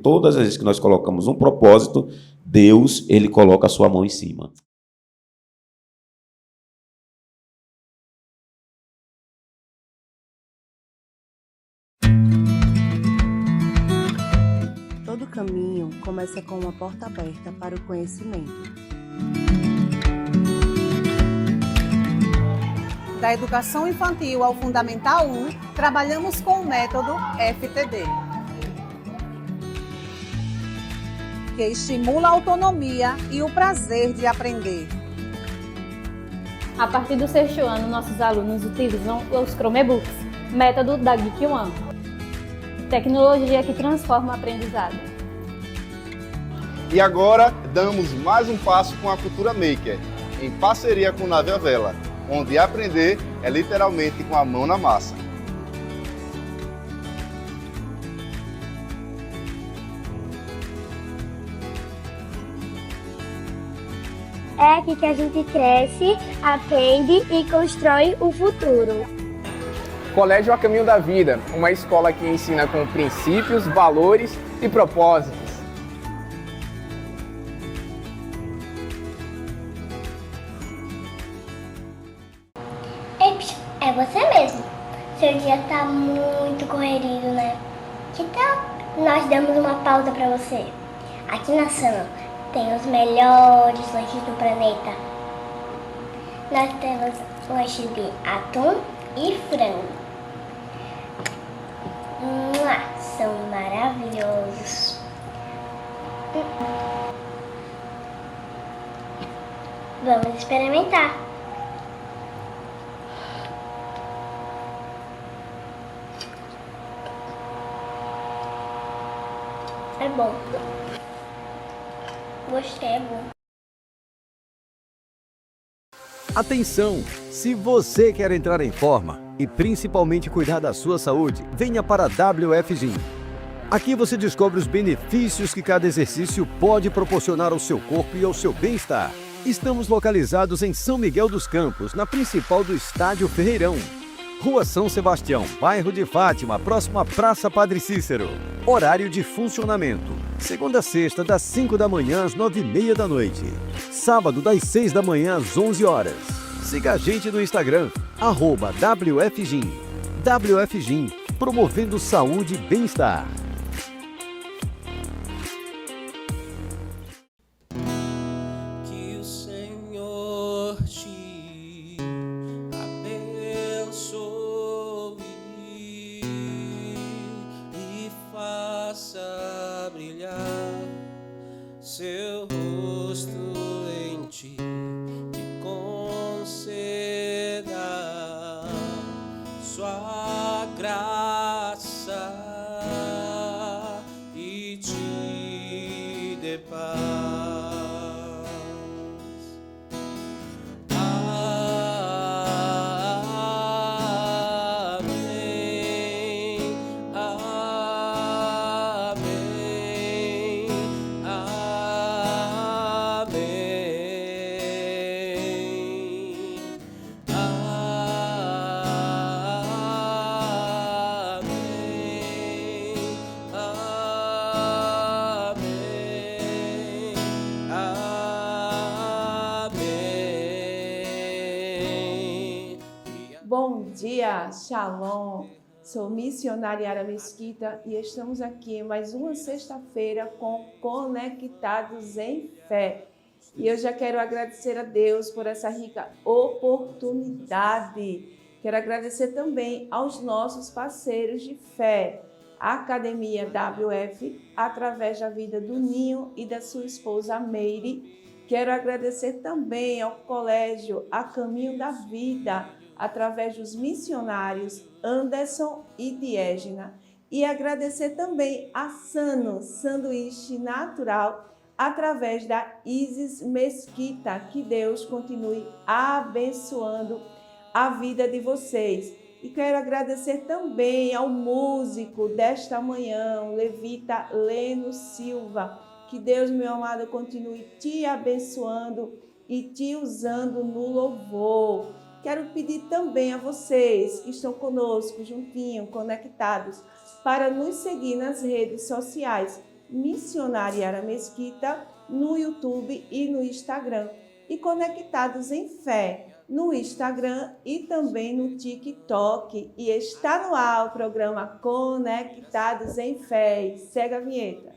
Todas as vezes que nós colocamos um propósito, Deus, ele coloca a sua mão em cima. Todo caminho começa com uma porta aberta para o conhecimento. Da educação infantil ao Fundamental 1, trabalhamos com o método FTD, que estimula a autonomia e o prazer de aprender. A partir do 6º ano, nossos alunos utilizam os Chromebooks, método da Geek One, tecnologia que transforma o aprendizado. E agora, damos mais um passo com a Cultura Maker, em parceria com Nave Vela, onde aprender é literalmente com a mão na massa. É aqui que a gente cresce, aprende e constrói o futuro. Colégio A Caminho da Vida, uma escola que ensina com princípios, valores e propósitos. Eps, é você mesmo. Seu dia tá muito corrido, né? Que tal nós damos uma pausa pra você? Aqui na Sun tem os melhores lanches do planeta. Nós temos lanche de atum e frango. São maravilhosos. Vamos experimentar. É bom. Gostei, é bom. Atenção! Se você quer entrar em forma e principalmente cuidar da sua saúde, venha para a WF Gym. Aqui você descobre os benefícios que cada exercício pode proporcionar ao seu corpo e ao seu bem-estar. Estamos localizados em São Miguel dos Campos, na principal do Estádio Ferreirão. Rua São Sebastião, bairro de Fátima, próximo à Praça Padre Cícero. Horário de funcionamento: segunda a sexta, das 5 da manhã às 9h30 da noite. Sábado, das 6 da manhã às 11 horas. Siga a gente no Instagram, @WFGym. WF Gym, promovendo saúde e bem-estar. Que o Senhor te abençoe e faça brilhar seu rosto em ti e conceda sua graça e te dê paz. Bom dia, Shalom! Sou missionária Yara Mesquita e estamos aqui em mais uma sexta-feira com Conectados em Fé. E eu já quero agradecer a Deus por essa rica oportunidade. Quero agradecer também aos nossos parceiros de fé, a Academia WF, através da vida do Ninho e da sua esposa Meire. Quero agradecer também ao Colégio A Caminho da Vida, através dos missionários Anderson e Diégena. E agradecer também a Sano, Sanduíche Natural, através da Isis Mesquita. Que Deus continue abençoando a vida de vocês. E quero agradecer também ao músico desta manhã, o levita Leno Silva. Que Deus, meu amado, continue te abençoando e te usando no louvor. Quero pedir também a vocês que estão conosco, juntinho, conectados, para nos seguir nas redes sociais. Missionária Yara Mesquita no YouTube e no Instagram. E Conectados em Fé no Instagram e também no TikTok. E está no ar o programa Conectados em Fé. Segue a vinheta.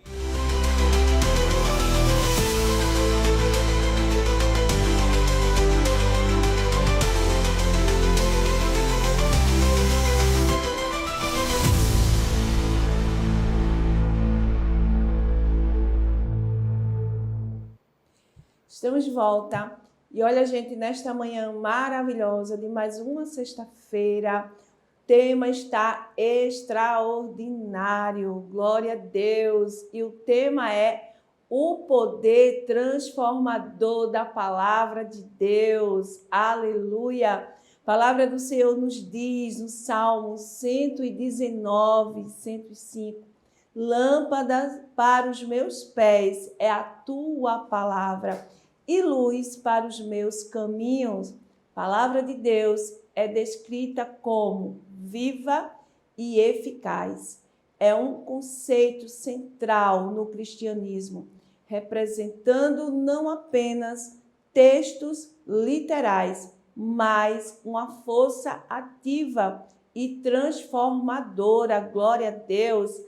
Estamos de volta e olha, gente, nesta manhã maravilhosa de mais uma sexta-feira, o tema está extraordinário, glória a Deus, e o tema é o poder transformador da palavra de Deus, aleluia. A palavra do Senhor nos diz no Salmo 119, 105, lâmpada para os meus pés é a tua palavra e luz para os meus caminhos. A palavra de Deus é descrita como viva e eficaz. É um conceito central no cristianismo, representando não apenas textos literais, mas uma força ativa e transformadora, glória a Deus,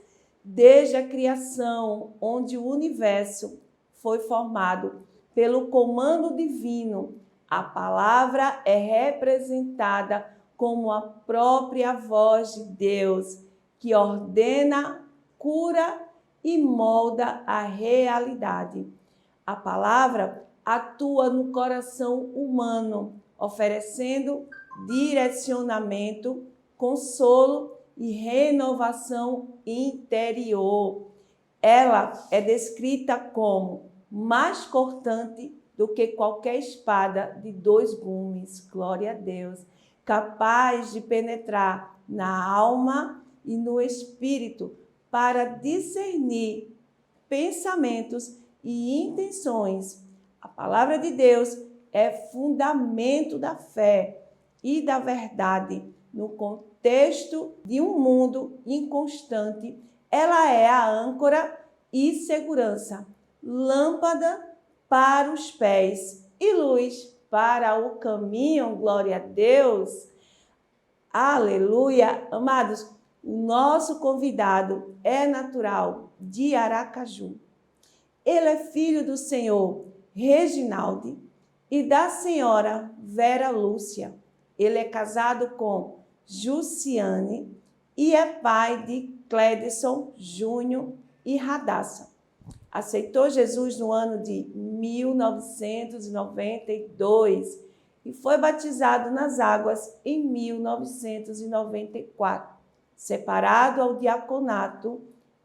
desde a criação, onde o universo foi formado pelo comando divino. A palavra é representada como a própria voz de Deus, que ordena, cura e molda a realidade. A palavra atua no coração humano, oferecendo direcionamento, consolo e renovação interior. Ela é descrita como mais cortante do que qualquer espada de 2 gumes, glória a Deus, capaz de penetrar na alma e no espírito para discernir pensamentos e intenções. A palavra de Deus é fundamento da fé e da verdade. No contexto de um mundo inconstante, ela é a âncora e segurança, lâmpada para os pés e luz para o caminho, glória a Deus. Aleluia. Amados, o nosso convidado é natural de Aracaju. Ele é filho do senhor Reginaldo e da senhora Vera Lúcia. Ele é casado com Jussiane e é pai de Clédson Júnior e Radassa. Aceitou Jesus no ano de 1992 e foi batizado nas águas em 1994, separado ao diaconato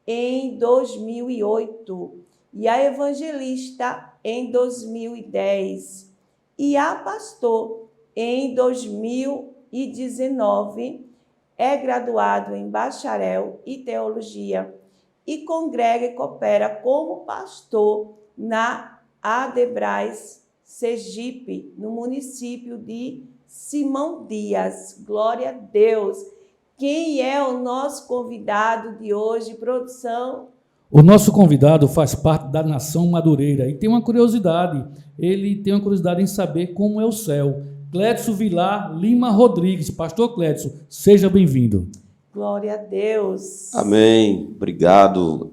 em 2008 e a evangelista em 2010 e a pastor em 2019. É graduado em bacharel e teologia e congrega e coopera como pastor na Adebrais, Sergipe, no município de Simão Dias. Glória a Deus. Quem é o nosso convidado de hoje, produção? O nosso convidado faz parte da nação Madureira e tem uma curiosidade. Ele tem uma curiosidade em saber como é o céu. Clédson Vilar Lima Rodrigues. Pastor Clédson, seja bem-vindo. Glória a Deus. Amém. Obrigado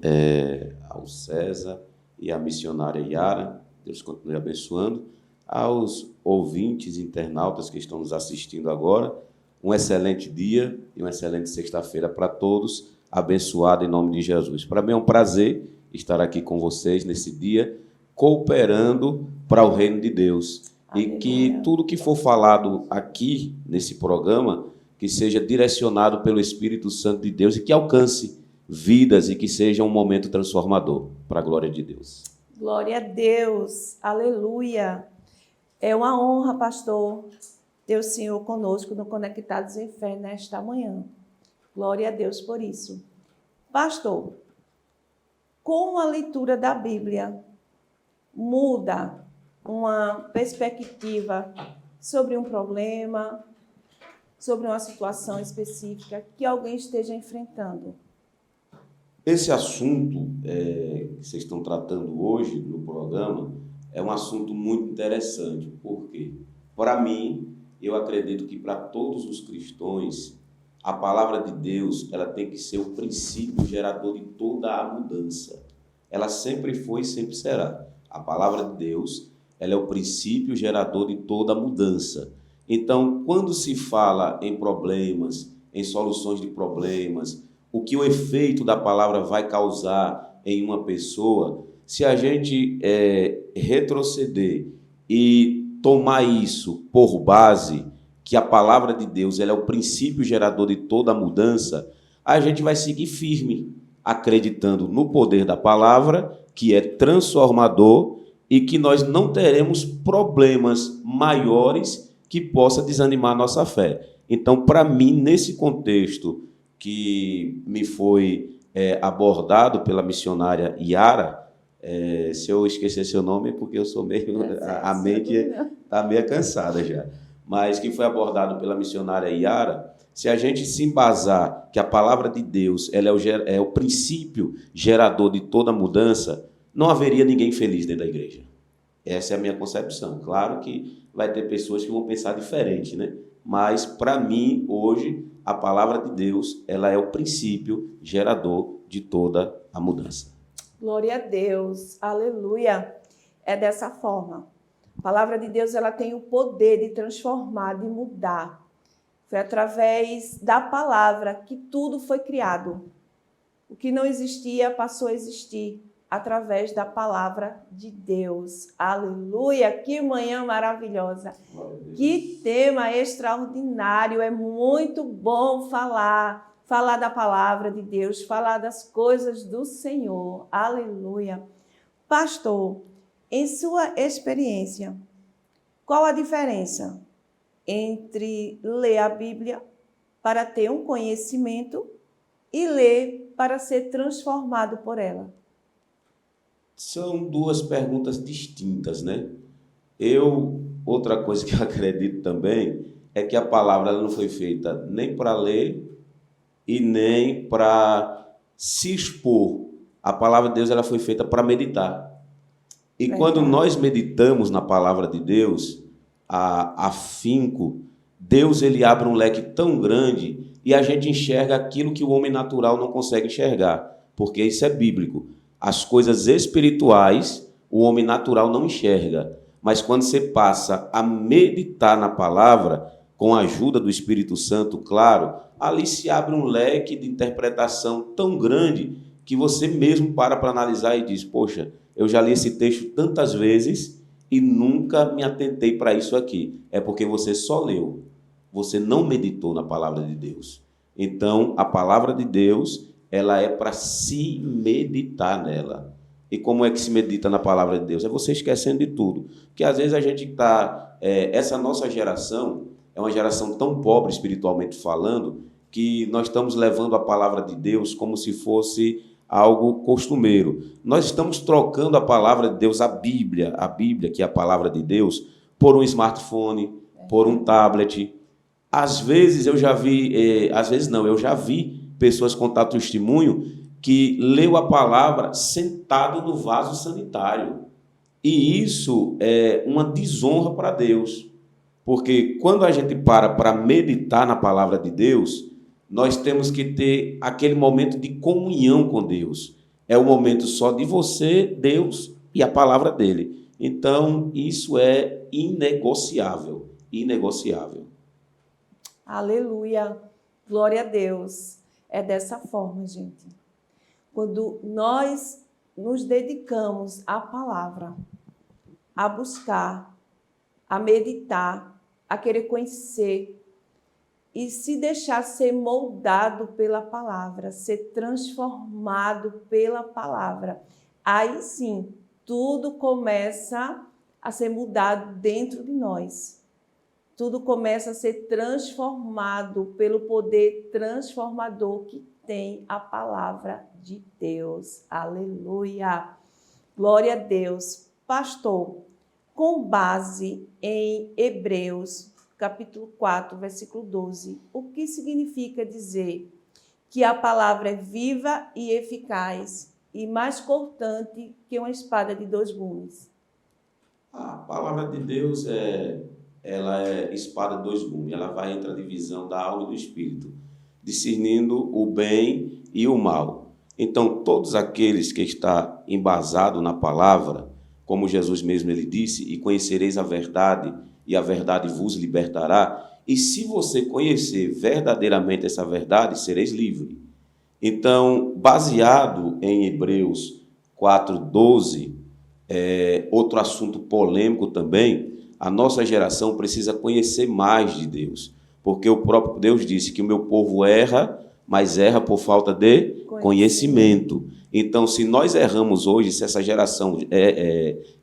ao César e à missionária Yara. Deus continue abençoando. Aos ouvintes, internautas que estão nos assistindo agora, um excelente dia e uma excelente sexta-feira para todos, abençoado em nome de Jesus. Para mim é um prazer estar aqui com vocês nesse dia, cooperando para o reino de Deus. Aleluia. E que tudo que for falado aqui nesse programa, que seja direcionado pelo Espírito Santo de Deus e que alcance vidas e que seja um momento transformador para a glória de Deus. Glória a Deus, aleluia. É uma honra, pastor, ter o Senhor conosco no Conectados em Fé nesta manhã. Glória a Deus por isso. Pastor, como a leitura da Bíblia muda uma perspectiva sobre um problema, sobre uma situação específica que alguém esteja enfrentando? Esse assunto que vocês estão tratando hoje no programa é um assunto muito interessante, porque, para mim, eu acredito que para todos os cristãos, a palavra de Deus ela tem que ser o princípio gerador de toda a mudança. Ela sempre foi e sempre será. A palavra de Deus ela é o princípio gerador de toda a mudança. Então, quando se fala em problemas, em soluções de problemas, o que o efeito da palavra vai causar em uma pessoa, se a gente retroceder e tomar isso por base, que a palavra de Deus ela é o princípio gerador de toda a mudança, a gente vai seguir firme, acreditando no poder da palavra, que é transformador, e que nós não teremos problemas maiores que possa desanimar a nossa fé. Então, para mim, nesse contexto que me foi abordado pela missionária Yara, se eu esquecer seu nome é porque eu sou meio... a mente está meio cansada já. Mas que foi abordado pela missionária Yara, se a gente se embasar que a palavra de Deus ela é o princípio gerador de toda mudança, não haveria ninguém feliz dentro da igreja. Essa é a minha concepção. Claro que vai ter pessoas que vão pensar diferente, né? Mas, para mim, hoje, a palavra de Deus ela é o princípio gerador de toda a mudança. Glória a Deus, aleluia. É dessa forma. A palavra de Deus ela tem o poder de transformar, de mudar. Foi através da palavra que tudo foi criado. O que não existia passou a existir através da palavra de Deus. Aleluia! Que manhã maravilhosa! Que tema extraordinário! É muito bom falar da palavra de Deus, falar das coisas do Senhor. Aleluia! Pastor, em sua experiência, qual a diferença entre ler a Bíblia para ter um conhecimento e ler para ser transformado por ela? São duas perguntas distintas, né? Outra coisa que eu acredito também é que a palavra ela não foi feita nem para ler e nem para se expor. A palavra de Deus ela foi feita para meditar. E quando nós meditamos na palavra de Deus, afinco, Deus ele abre um leque tão grande e a gente enxerga aquilo que o homem natural não consegue enxergar, porque isso é bíblico. As coisas espirituais, o homem natural não enxerga. Mas quando você passa a meditar na palavra, com a ajuda do Espírito Santo, claro, ali se abre um leque de interpretação tão grande que você mesmo para analisar e diz, poxa, eu já li esse texto tantas vezes e nunca me atentei para isso aqui. É porque você só leu, você não meditou na palavra de Deus. Então, a palavra de Deus ela é para se meditar nela. E como é que se medita na palavra de Deus? É você esquecendo de tudo. Porque às vezes a gente está... essa nossa geração é uma geração tão pobre espiritualmente falando que nós estamos levando a palavra de Deus como se fosse algo costumeiro. Nós estamos trocando a palavra de Deus, a Bíblia, que é a palavra de Deus, por um smartphone, por um tablet. Às vezes eu já vi... eu já vi pessoas contar testemunho que leu a palavra sentado no vaso sanitário. E isso é uma desonra para Deus. Porque quando a gente para meditar na palavra de Deus, nós temos que ter aquele momento de comunhão com Deus. É o momento só de você, Deus e a palavra dele. Então, isso é inegociável. Inegociável. Aleluia. Glória a Deus. É dessa forma, gente. Quando nós nos dedicamos à palavra, a buscar, a meditar, a querer conhecer e se deixar ser moldado pela palavra, ser transformado pela palavra, aí sim, tudo começa a ser mudado dentro de nós. Tudo começa a ser transformado pelo poder transformador que tem a palavra de Deus. Aleluia! Glória a Deus. Pastor, com base em Hebreus, capítulo 4, versículo 12, o que significa dizer que a palavra é viva e eficaz e mais cortante que uma espada de 2 gumes. A palavra de Deus ela é espada de 2 gumes. Ela vai entre a divisão da alma e do espírito, discernindo o bem e o mal. Então, todos aqueles que estão embasados na palavra, como Jesus mesmo ele disse, e conhecereis a verdade, e a verdade vos libertará. E se você conhecer verdadeiramente essa verdade, sereis livre. Então, baseado em Hebreus 4:12, outro assunto polêmico também, a nossa geração precisa conhecer mais de Deus, porque o próprio Deus disse que o meu povo erra, mas erra por falta de conhecimento. Então, se nós erramos hoje, se essa geração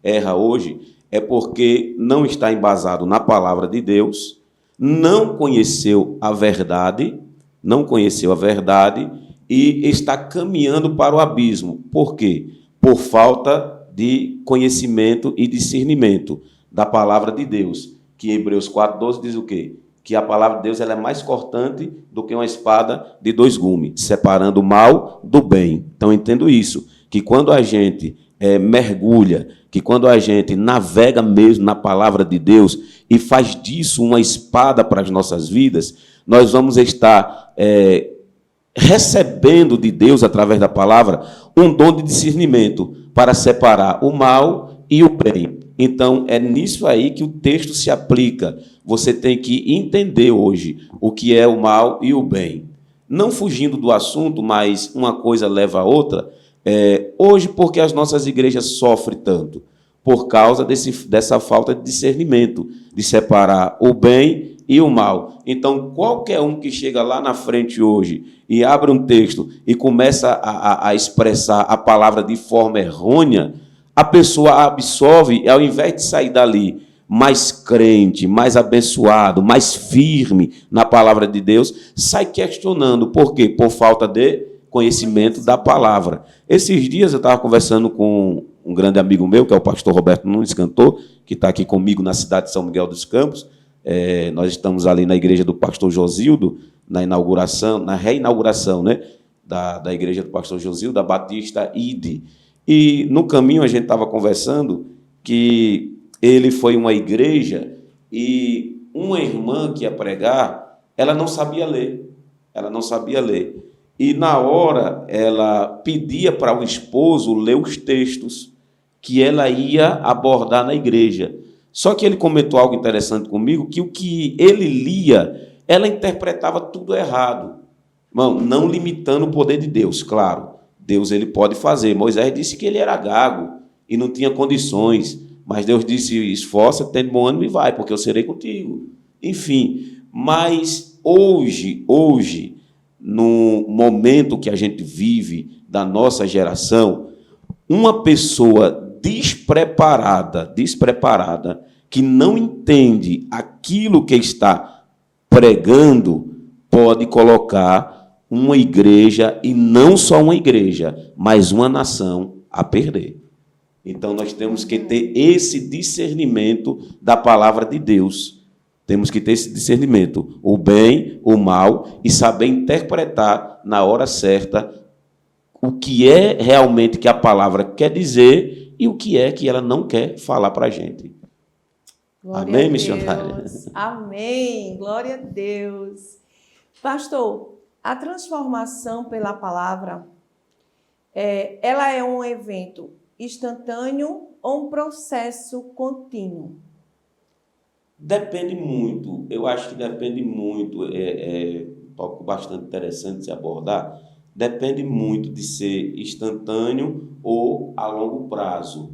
erra hoje, é porque não está embasado na palavra de Deus, não conheceu a verdade e está caminhando para o abismo. Por quê? Por falta de conhecimento e discernimento da palavra de Deus, que Hebreus 4:12 diz o quê? Que a palavra de Deus ela é mais cortante do que uma espada de 2 gumes, separando o mal do bem. Então, entendo isso, que quando a gente mergulha, que quando a gente navega mesmo na palavra de Deus e faz disso uma espada para as nossas vidas, nós vamos estar recebendo de Deus, através da palavra, um dom de discernimento para separar o mal e o bem. Então, é nisso aí que o texto se aplica. Você tem que entender hoje o que é o mal e o bem. Não fugindo do assunto, mas uma coisa leva a outra. Hoje, porque as nossas igrejas sofrem tanto? Por causa dessa falta de discernimento, de separar o bem e o mal. Então, qualquer um que chega lá na frente hoje e abre um texto e começa a expressar a palavra de forma errônea, a pessoa absorve e, ao invés de sair dali mais crente, mais abençoado, mais firme na palavra de Deus, sai questionando. Por quê? Por falta de conhecimento da palavra. Esses dias eu estava conversando com um grande amigo meu, que é o pastor Roberto Nunes, cantor, que está aqui comigo na cidade de São Miguel dos Campos. Nós estamos ali na igreja do pastor Josildo, na reinauguração, né, da igreja do pastor Josildo, da Batista Ide. E no caminho a gente estava conversando que ele foi uma igreja e uma irmã que ia pregar, ela não sabia ler. E na hora ela pedia para o esposo ler os textos que ela ia abordar na igreja. Só que ele comentou algo interessante comigo, que o que ele lia, ela interpretava tudo errado. Irmão, não limitando o poder de Deus, claro. Deus ele pode fazer. Moisés disse que ele era gago e não tinha condições. Mas Deus disse, esforça, tem bom ânimo e vai, porque eu serei contigo. Enfim, mas hoje, no momento que a gente vive da nossa geração, uma pessoa despreparada, que não entende aquilo que está pregando, pode colocar uma igreja, e não só uma igreja, mas uma nação a perder. Então, nós temos que ter esse discernimento da palavra de Deus. Temos que ter esse discernimento, o bem, o mal, e saber interpretar na hora certa o que é realmente que a palavra quer dizer e o que é que ela não quer falar para a gente. Glória Amém, a missionária? Deus. Amém. Glória a Deus. Pastor, a transformação pela palavra, ela é um evento instantâneo ou um processo contínuo? Depende muito. Eu acho que depende muito. Tópico bastante interessante de se abordar. Depende muito de ser instantâneo ou a longo prazo.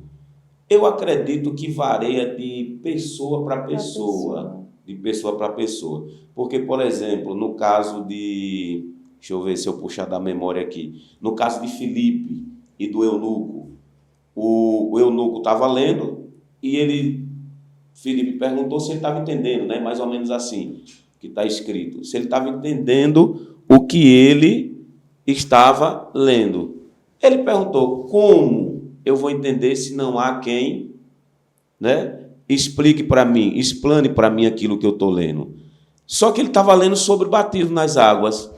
Eu acredito que varia de pessoa para pessoa. De pessoa para pessoa. Porque, por exemplo, no caso de... Deixa eu ver se eu puxar da memória aqui. No caso de Filipe e do eunuco. O eunuco estava lendo e Filipe perguntou se ele estava entendendo, né? Mais ou menos assim que está escrito. Se ele estava entendendo o que ele estava lendo. Ele perguntou, como eu vou entender se não há quem, né, explique para mim, explane para mim aquilo que eu estou lendo. Só que ele estava lendo sobre o batismo nas águas.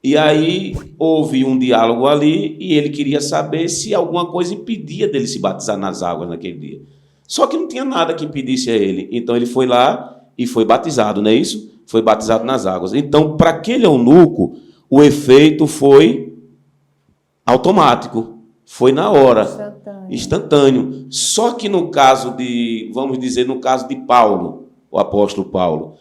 E aí houve um diálogo ali e ele queria saber se alguma coisa impedia dele se batizar nas águas naquele dia. Só que não tinha nada que impedisse a ele. Então ele foi lá e foi batizado, não é isso? Foi batizado nas águas. Então, para aquele eunuco, o efeito foi automático, foi na hora, instantâneo. Só que no caso de, vamos dizer, no caso de Paulo, o apóstolo Paulo,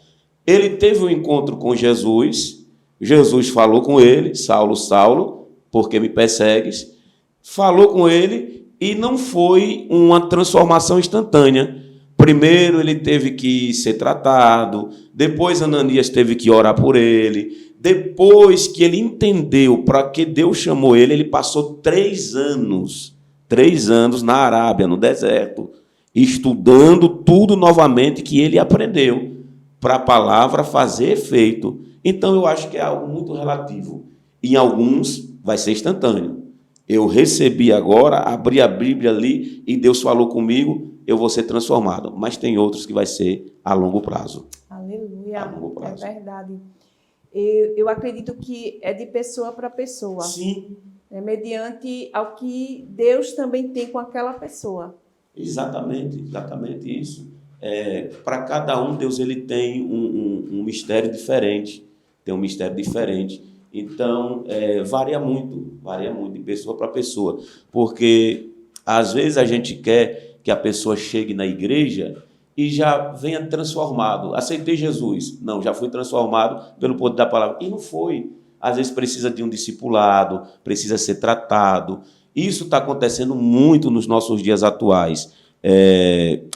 ele teve um encontro com Jesus, Jesus falou com ele, Saulo, Saulo, por que me persegues? Falou com ele e não foi uma transformação instantânea. Primeiro ele teve que ser tratado, depois Ananias teve que orar por ele, depois que ele entendeu para que Deus chamou ele, ele passou 3 anos na Arábia, no deserto, estudando tudo novamente que ele aprendeu, para a palavra fazer efeito. Então eu acho que é algo muito relativo. Em alguns vai ser instantâneo. Eu recebi agora, abri a Bíblia ali e Deus falou comigo, eu vou ser transformado. Mas tem outros que vai ser a longo prazo. Aleluia, a longo prazo. É verdade. Eu acredito que é de pessoa para pessoa. Sim. É mediante ao que Deus também tem com aquela pessoa. Exatamente isso. Para cada um, Deus ele tem um mistério diferente. Tem um mistério diferente. Então, varia muito de pessoa para pessoa. Porque, às vezes, a gente quer que a pessoa chegue na igreja e já venha transformado. Aceitei Jesus. Não, já fui transformado pelo poder da palavra. E não foi. Às vezes precisa de um discipulado, precisa ser tratado. Isso está acontecendo muito nos nossos dias atuais.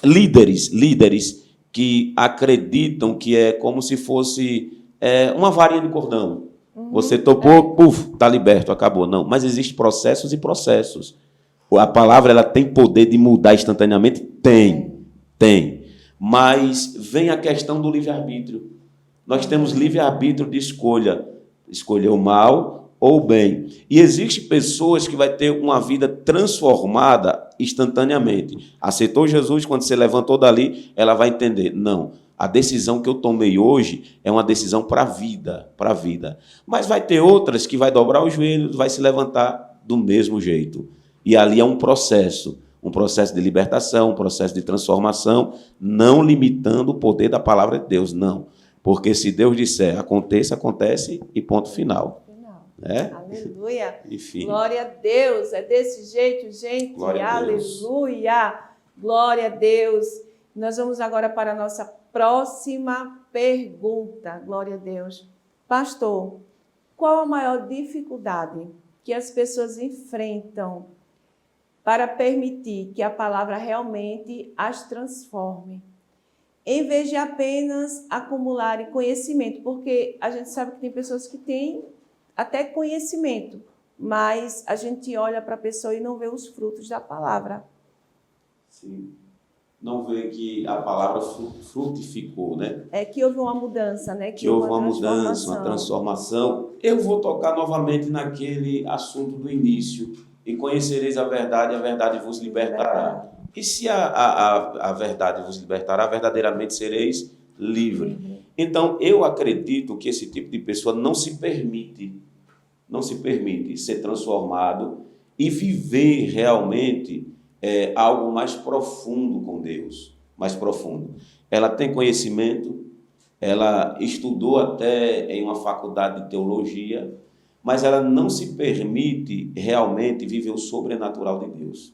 Líderes que acreditam que é como se fosse uma varinha de cordão. Você tocou, está liberto, acabou. Não, mas existem processos e processos. A palavra ela tem poder de mudar instantaneamente? Tem. Mas vem a questão do livre-arbítrio. Nós temos livre-arbítrio de escolher o mal ou o bem. E existem pessoas que vai ter uma vida transformada instantaneamente. Aceitou Jesus, quando você levantou dali, ela vai entender. Não, a decisão que eu tomei hoje é uma decisão para a vida. Mas vai ter outras que vai dobrar os joelhos, vai se levantar do mesmo jeito. E ali é um processo de libertação, um processo de transformação, não limitando o poder da palavra de Deus, não. Porque se Deus disser, acontece e ponto final. Aleluia. Enfim. Glória a Deus. É desse jeito, gente. Glória a Deus. Aleluia. Glória a Deus. Nós vamos agora para a nossa próxima pergunta. Glória a Deus. Pastor, qual a maior dificuldade que as pessoas enfrentam para permitir que a palavra realmente as transforme, em vez de apenas acumularem conhecimento? Porque a gente sabe que tem pessoas que têm até conhecimento, mas a gente olha para a pessoa e não vê os frutos da palavra. Sim. Não vê que a palavra frutificou, né? Que houve uma mudança, né? Que houve uma mudança, uma transformação. Eu vou tocar novamente naquele assunto do início. E conhecereis a verdade vos libertará. E se a verdade vos libertará, verdadeiramente sereis livres. Então, eu acredito que esse tipo de pessoa não se permite ser transformado e viver realmente algo mais profundo com Deus, mais profundo. Ela tem conhecimento, ela estudou até em uma faculdade de teologia, mas ela não se permite realmente viver o sobrenatural de Deus.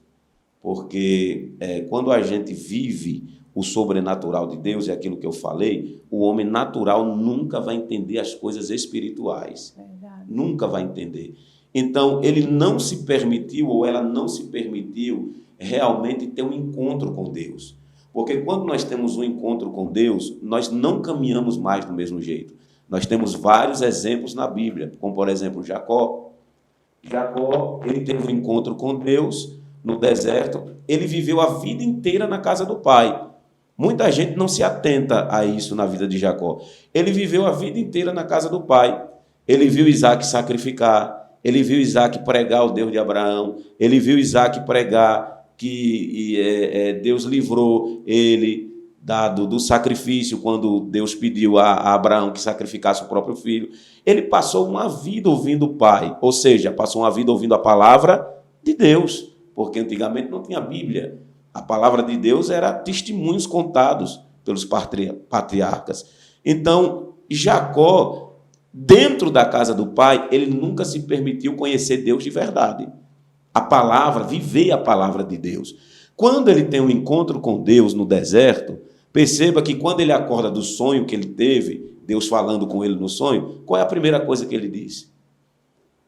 Porque quando a gente vive o sobrenatural de Deus, é aquilo que eu falei, o homem natural nunca vai entender as coisas espirituais. Verdade. Nunca vai entender. Então, ele não se permitiu, ou ela não se permitiu, realmente ter um encontro com Deus. Porque quando nós temos um encontro com Deus, nós não caminhamos mais do mesmo jeito. Nós temos vários exemplos na Bíblia, como, por exemplo, Jacó. Jacó, ele teve um encontro com Deus no deserto, ele viveu a vida inteira na casa do pai. Muita gente não se atenta a isso na vida de Jacó. Ele viveu a vida inteira na casa do pai. Ele viu Isaac sacrificar, ele viu Isaac pregar o Deus de Abraão, ele viu Isaac pregar que Deus livrou ele do sacrifício, quando Deus pediu a Abraão que sacrificasse o próprio filho. Ele passou uma vida ouvindo o Pai, ou seja, passou uma vida ouvindo a palavra de Deus, porque antigamente não tinha Bíblia. A palavra de Deus era testemunhos contados pelos patriarcas. Então, Jacó, dentro da casa do pai, ele nunca se permitiu conhecer Deus de verdade. A palavra, viver a palavra de Deus. Quando ele tem um encontro com Deus no deserto, perceba que quando ele acorda do sonho que ele teve, Deus falando com ele no sonho, qual é a primeira coisa que ele diz?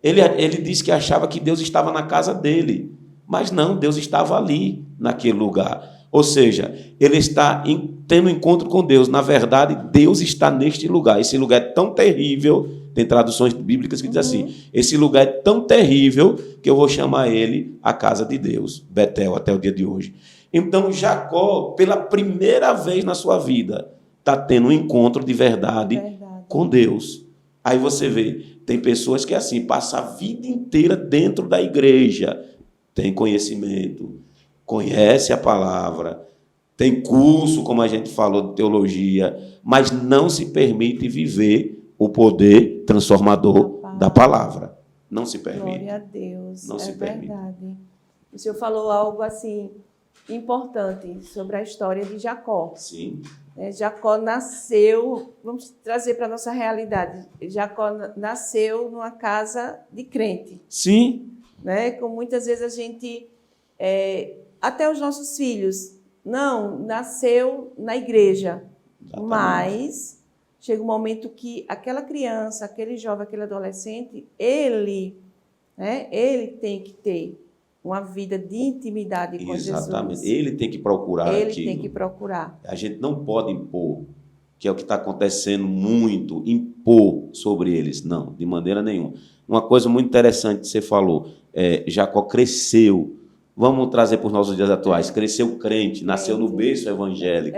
Ele disse que achava que Deus estava na casa dele, mas não, Deus estava ali, naquele lugar. Ou seja, ele está tendo um encontro com Deus. Na verdade, Deus está neste lugar. Esse lugar é tão terrível, tem traduções bíblicas que dizem assim, esse lugar é tão terrível que eu vou chamar ele a casa de Deus, Betel, até o dia de hoje. Então, Jacó, pela primeira vez na sua vida, está tendo um encontro de verdade com Deus. Aí você vê, tem pessoas que assim, passam a vida inteira dentro da igreja, tem conhecimento, conhece a palavra, tem curso, como a gente falou, de teologia, mas não se permite viver o poder transformador da palavra. Não se permite. Glória a Deus. Não se permite. Verdade. O senhor falou algo assim importante sobre a história de Jacó. Sim. Jacó nasceu, vamos trazer para a nossa realidade, Jacó nasceu numa casa de crente. Sim. Como muitas vezes a gente, até os nossos filhos, não, nasceu na igreja, exatamente. Mas chega um momento que aquela criança, aquele jovem, aquele adolescente, ele tem que ter uma vida de intimidade com Jesus. Exatamente. Ele tem que procurar aquilo. Ele tem que procurar. A gente não pode impor, que é o que está acontecendo muito, impor sobre eles. Não, de maneira nenhuma. Uma coisa muito interessante que você falou, Jacó cresceu. Vamos trazer para os nossos dias atuais. Cresceu crente, nasceu no berço evangélico.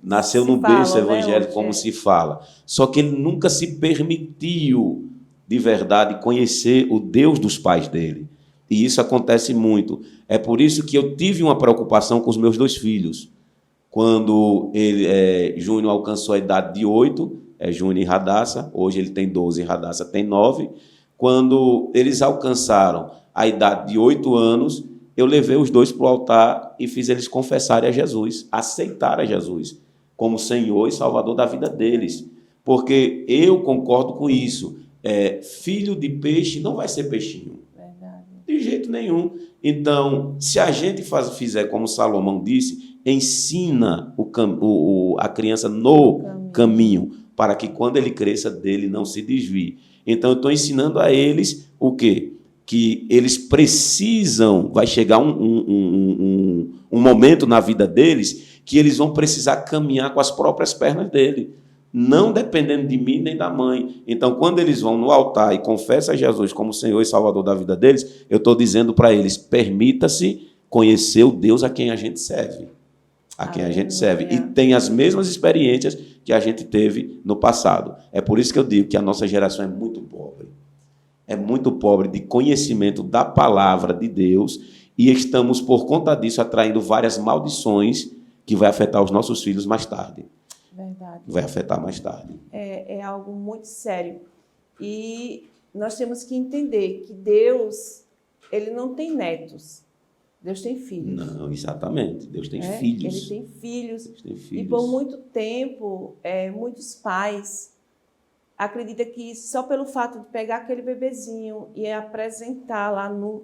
Nasceu no berço evangélico, como se fala. Só que ele nunca se permitiu, de verdade, conhecer o Deus dos pais dele. E isso acontece muito. É por isso que eu tive uma preocupação com os meus 2 filhos. Quando Júnior alcançou a idade de 8, Júnior e Radassa, hoje ele tem 12 e Radassa tem 9. Quando eles alcançaram a idade de 8 anos, eu levei os 2 para o altar e fiz eles confessarem a Jesus, aceitarem a Jesus como Senhor e Salvador da vida deles. Porque eu concordo com isso. Filho de peixe não vai ser peixinho. Verdade. De jeito nenhum. Então, se a gente fizer como Salomão disse, ensina a criança no caminho, para que quando ele cresça dele não se desvie. Então, eu estou ensinando a eles o quê? Que eles precisam, vai chegar um momento na vida deles que eles vão precisar caminhar com as próprias pernas dele, não dependendo de mim nem da mãe. Então, quando eles vão no altar e confessam a Jesus como Senhor e Salvador da vida deles, eu estou dizendo para eles, permita-se conhecer o Deus a quem a gente serve. A quem a gente serve. E tem as mesmas experiências que a gente teve no passado. É por isso que eu digo que a nossa geração é muito pobre. É muito pobre de conhecimento da palavra de Deus e estamos, por conta disso, atraindo várias maldições que vai afetar os nossos filhos mais tarde. Verdade. Vai afetar mais tarde. É algo muito sério. E nós temos que entender que Deus, ele não tem netos. Deus tem filhos. Não, exatamente. Deus tem filhos. Ele tem filhos. Deus tem filhos. E por muito tempo, muitos pais acreditam que só pelo fato de pegar aquele bebezinho e apresentar lá no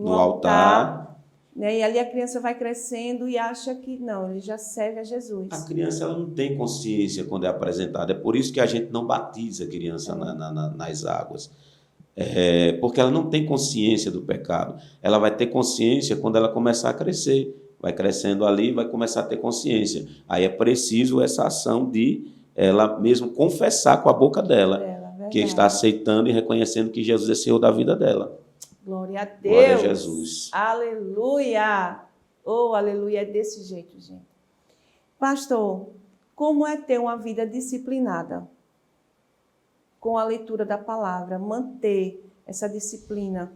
altar, e ali a criança vai crescendo e acha que não, ele já serve a Jesus. A criança ela não tem consciência quando é apresentada. É por isso que a gente não batiza a criança nas águas. Porque ela não tem consciência do pecado. Ela vai ter consciência quando ela começar a crescer. Vai crescendo ali, vai começar a ter consciência. Aí é preciso essa ação de ela mesmo confessar com a boca dela que está aceitando e reconhecendo que Jesus é Senhor da vida dela. Glória a Deus. Glória a Jesus. Aleluia. Oh, aleluia, é desse jeito, gente. Pastor, como é ter uma vida disciplinada? Com a leitura da palavra, manter essa disciplina.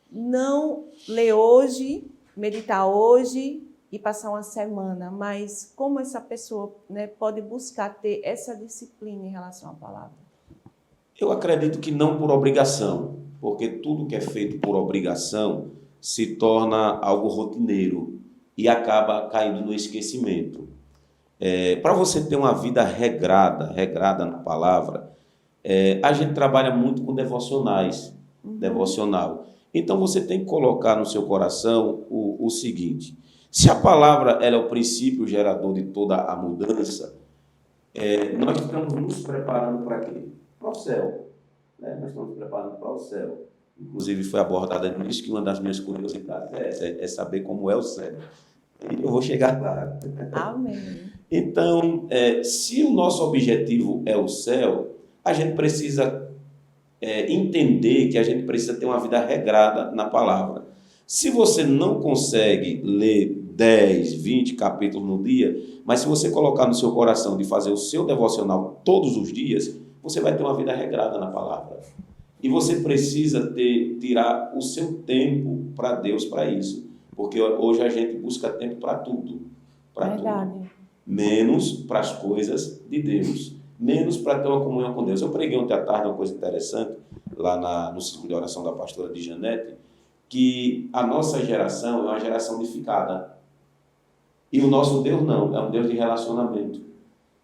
Não ler hoje, meditar hoje e passar uma semana, mas como essa pessoa, né, pode buscar ter essa disciplina em relação à palavra? Eu acredito que não por obrigação, porque tudo que é feito por obrigação se torna algo rotineiro e acaba caindo no esquecimento. Para você ter uma vida regrada na palavra, a gente trabalha muito com devocionais, devocional. Então você tem que colocar no seu coração o seguinte: se a palavra ela é o princípio gerador de toda a mudança, nós estamos nos preparando para quê? Para o céu. Nós estamos preparando para o céu. Inclusive foi abordada nisso que uma das minhas curiosidades é saber como é o céu. E eu vou chegar lá. Amém. Então, se o nosso objetivo é o céu, a gente precisa entender que a gente precisa ter uma vida regrada na palavra. Se você não consegue ler 10, 20 capítulos no dia, mas se você colocar no seu coração de fazer o seu devocional todos os dias, você vai ter uma vida regrada na palavra. E você precisa tirar o seu tempo para Deus para isso. Porque hoje a gente busca tempo para tudo. Verdade. Tudo. Menos para as coisas de Deus. Menos para ter uma comunhão com Deus. Eu preguei ontem à tarde uma coisa interessante, lá no círculo de oração da pastora de Janete, que a nossa geração é uma geração unificada. E o nosso Deus não, é um Deus de relacionamento.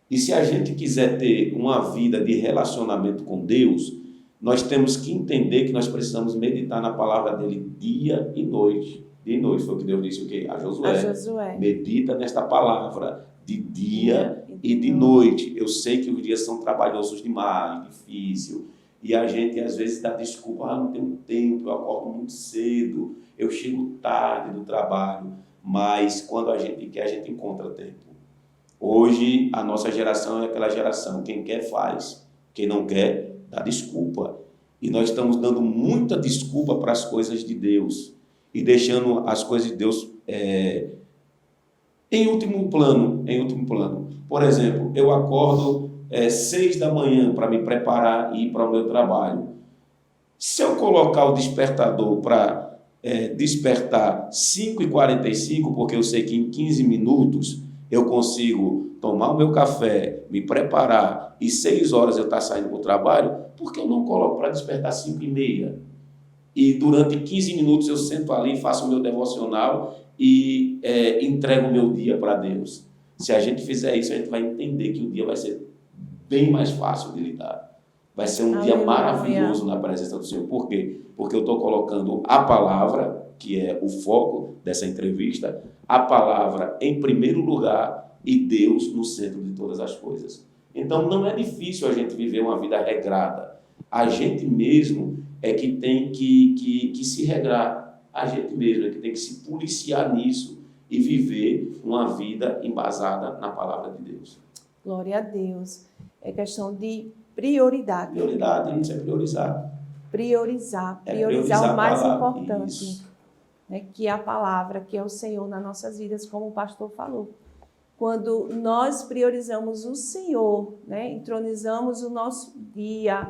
E se a gente quiser ter uma vida de relacionamento com Deus, nós temos que entender que nós precisamos meditar na palavra dele dia e noite. Dia e noite, foi o que Deus disse o quê? A Josué. Medita nesta palavra de dia e de noite. Eu sei que os dias são trabalhosos demais, difícil. E a gente às vezes dá desculpa, não tenho tempo, eu acordo muito cedo, eu chego tarde do trabalho. Mas quando a gente quer, a gente encontra tempo. Hoje, a nossa geração é aquela geração, quem quer faz, quem não quer, dá desculpa. E nós estamos dando muita desculpa para as coisas de Deus e deixando as coisas de Deus em último plano. Por exemplo, eu acordo 6 da manhã para me preparar e ir para o meu trabalho. Se eu colocar o despertador para despertar 5h45, porque eu sei que em 15 minutos eu consigo tomar o meu café, me preparar e 6 horas eu estar saindo para o trabalho, por que eu não coloco para despertar 5h30? E durante 15 minutos eu sento ali, faço o meu devocional e entrego o meu dia para Deus. Se a gente fizer isso, a gente vai entender que o dia vai ser bem mais fácil de lidar. Vai ser um dia maravilhoso na presença do Senhor. Por quê? Porque eu estou colocando a palavra, que é o foco dessa entrevista, a palavra em primeiro lugar e Deus no centro de todas as coisas. Então não é difícil a gente viver uma vida regrada. A gente mesmo é que tem que se regrar. A gente mesmo é que tem que se policiar nisso e viver uma vida embasada na palavra de Deus. Glória a Deus. É questão de prioridade. Prioridade, isso é priorizar. Priorizar o mais importante. Isso. Que é a palavra, que é o Senhor nas nossas vidas, como o pastor falou. Quando nós priorizamos o Senhor, entronizamos o nosso dia,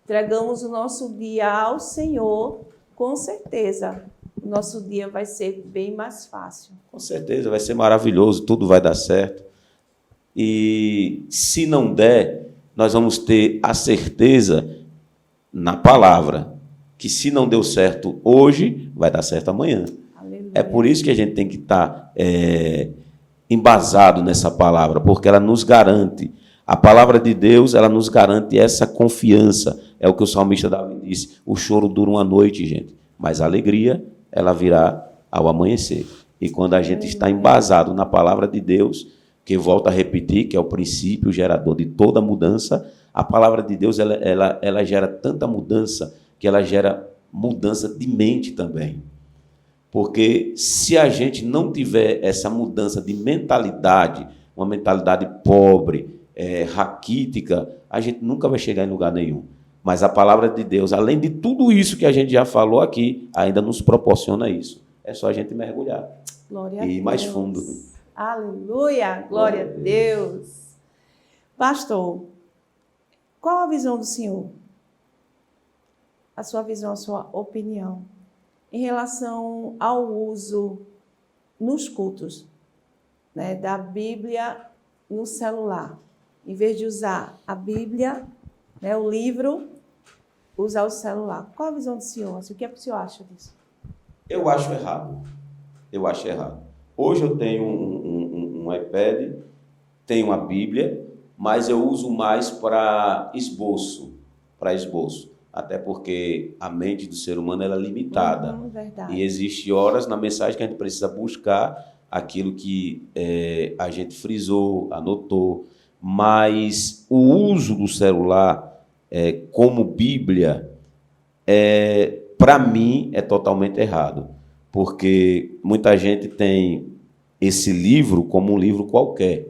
entregamos o nosso dia ao Senhor, com certeza o nosso dia vai ser bem mais fácil. Com certeza, vai ser maravilhoso, tudo vai dar certo. E se não der, nós vamos ter a certeza na palavra que se não deu certo hoje, vai dar certo amanhã. Aleluia. É por isso que a gente tem que estar embasado nessa palavra, porque ela nos garante. A palavra de Deus, ela nos garante essa confiança. É o que o salmista Davi disse: o choro dura uma noite, gente, mas a alegria, ela virá ao amanhecer. E quando a gente está embasado na palavra de Deus, que volta a repetir, que é o princípio gerador de toda mudança, a palavra de Deus ela gera tanta mudança que ela gera mudança de mente também. Porque se a gente não tiver essa mudança de mentalidade, uma mentalidade pobre, raquítica, a gente nunca vai chegar em lugar nenhum. Mas a palavra de Deus, além de tudo isso que a gente já falou aqui, ainda nos proporciona isso. É só a gente mergulhar Glória e ir mais fundo. Aleluia! Glória a Deus! Pastor, qual a visão do Senhor? A sua visão, a sua opinião em relação ao uso nos cultos né, da Bíblia no celular. Em vez de usar a Bíblia, né, o livro, usar o celular. Qual a visão do senhor? O que é que o senhor acha disso? Eu acho errado. Eu acho errado. Hoje eu tenho um iPad, tenho a Bíblia, mas eu uso mais para esboço. Até porque a mente do ser humano ela é limitada. Verdade. E existe horas na mensagem que a gente precisa buscar aquilo que a gente frisou, anotou. Mas o uso do celular como Bíblia, para mim, é totalmente errado. Porque muita gente tem esse livro como um livro qualquer.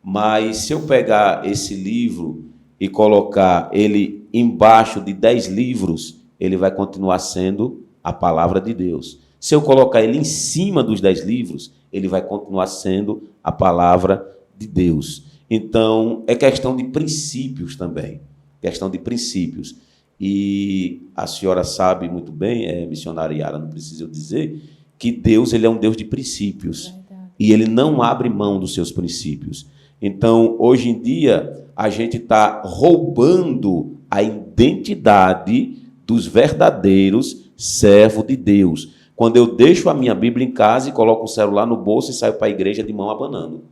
Mas se eu pegar esse livro e colocar ele embaixo de 10 livros, ele vai continuar sendo a palavra de Deus. Se eu colocar ele em cima dos 10 livros, ele vai continuar sendo a palavra de Deus. Então, é questão de princípios também. Questão de princípios. E a senhora sabe muito bem, missionária Yara, não preciso dizer, que Deus ele é um Deus de princípios. E ele não abre mão dos seus princípios. Então, hoje em dia, a gente está roubando a identidade dos verdadeiros servos de Deus. Quando eu deixo a minha Bíblia em casa e coloco o celular no bolso e saio para a igreja de mão abanando.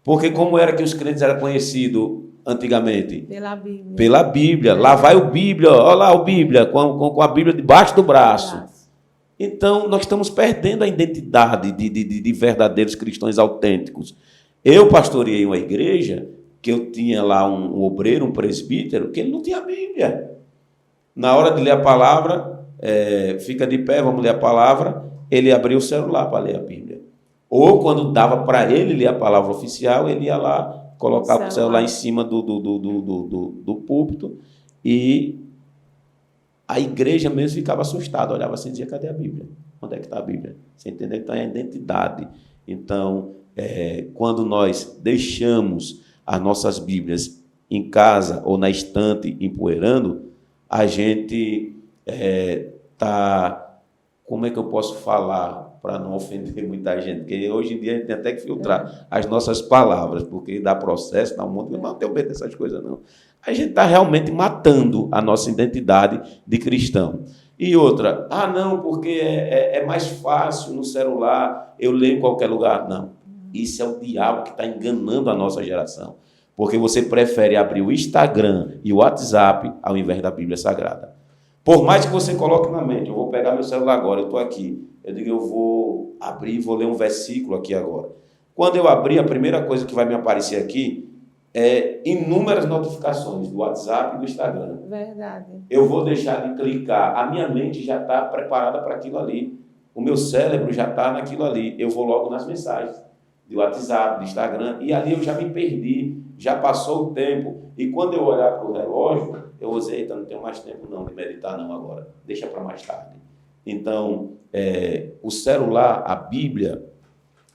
Porque como era que os crentes eram conhecidos antigamente? Pela Bíblia. Pela Bíblia. Lá vai o Bíblia, olha lá o Bíblia, com a Bíblia debaixo do braço. Então, nós estamos perdendo a identidade de verdadeiros cristãos autênticos. Eu pastoreei uma igreja que eu tinha lá um obreiro, um presbítero, que ele não tinha Bíblia. Na hora de ler a palavra, fica de pé, vamos ler a palavra, ele abria o celular para ler a Bíblia. Ou quando dava para ele ler a palavra oficial, ele ia lá, colocava o celular em cima do púlpito e a igreja mesmo ficava assustada, olhava assim e dizia, cadê a Bíblia? Onde é que está a Bíblia? Você entendeu? Então é a identidade. Então, quando nós deixamos as nossas Bíblias em casa ou na estante empoeirando, a gente está... Como é que eu posso falar para não ofender muita gente? Porque hoje em dia a gente tem até que filtrar as nossas palavras, porque dá processo, dá um monte de... Mas não tenho medo dessas coisas, não. A gente está realmente matando a nossa identidade de cristão. E outra, não, porque é mais fácil no celular, eu leio em qualquer lugar. Não, isso é o diabo que está enganando a nossa geração. Porque você prefere abrir o Instagram e o WhatsApp ao invés da Bíblia Sagrada. Por mais que você coloque na mente, eu vou pegar meu celular agora, eu estou aqui, eu digo, eu vou abrir e vou ler um versículo aqui agora. Quando eu abrir, a primeira coisa que vai me aparecer aqui inúmeras notificações do WhatsApp e do Instagram. Verdade. Eu vou deixar de clicar, a minha mente já está preparada para aquilo ali, o meu cérebro já está naquilo ali, eu vou logo nas mensagens do WhatsApp, do Instagram, e ali eu já me perdi, já passou o tempo, e quando eu olhar para o relógio, eu vou dizer, eita, não tenho mais tempo não de meditar não agora, deixa para mais tarde. Então, o celular, a Bíblia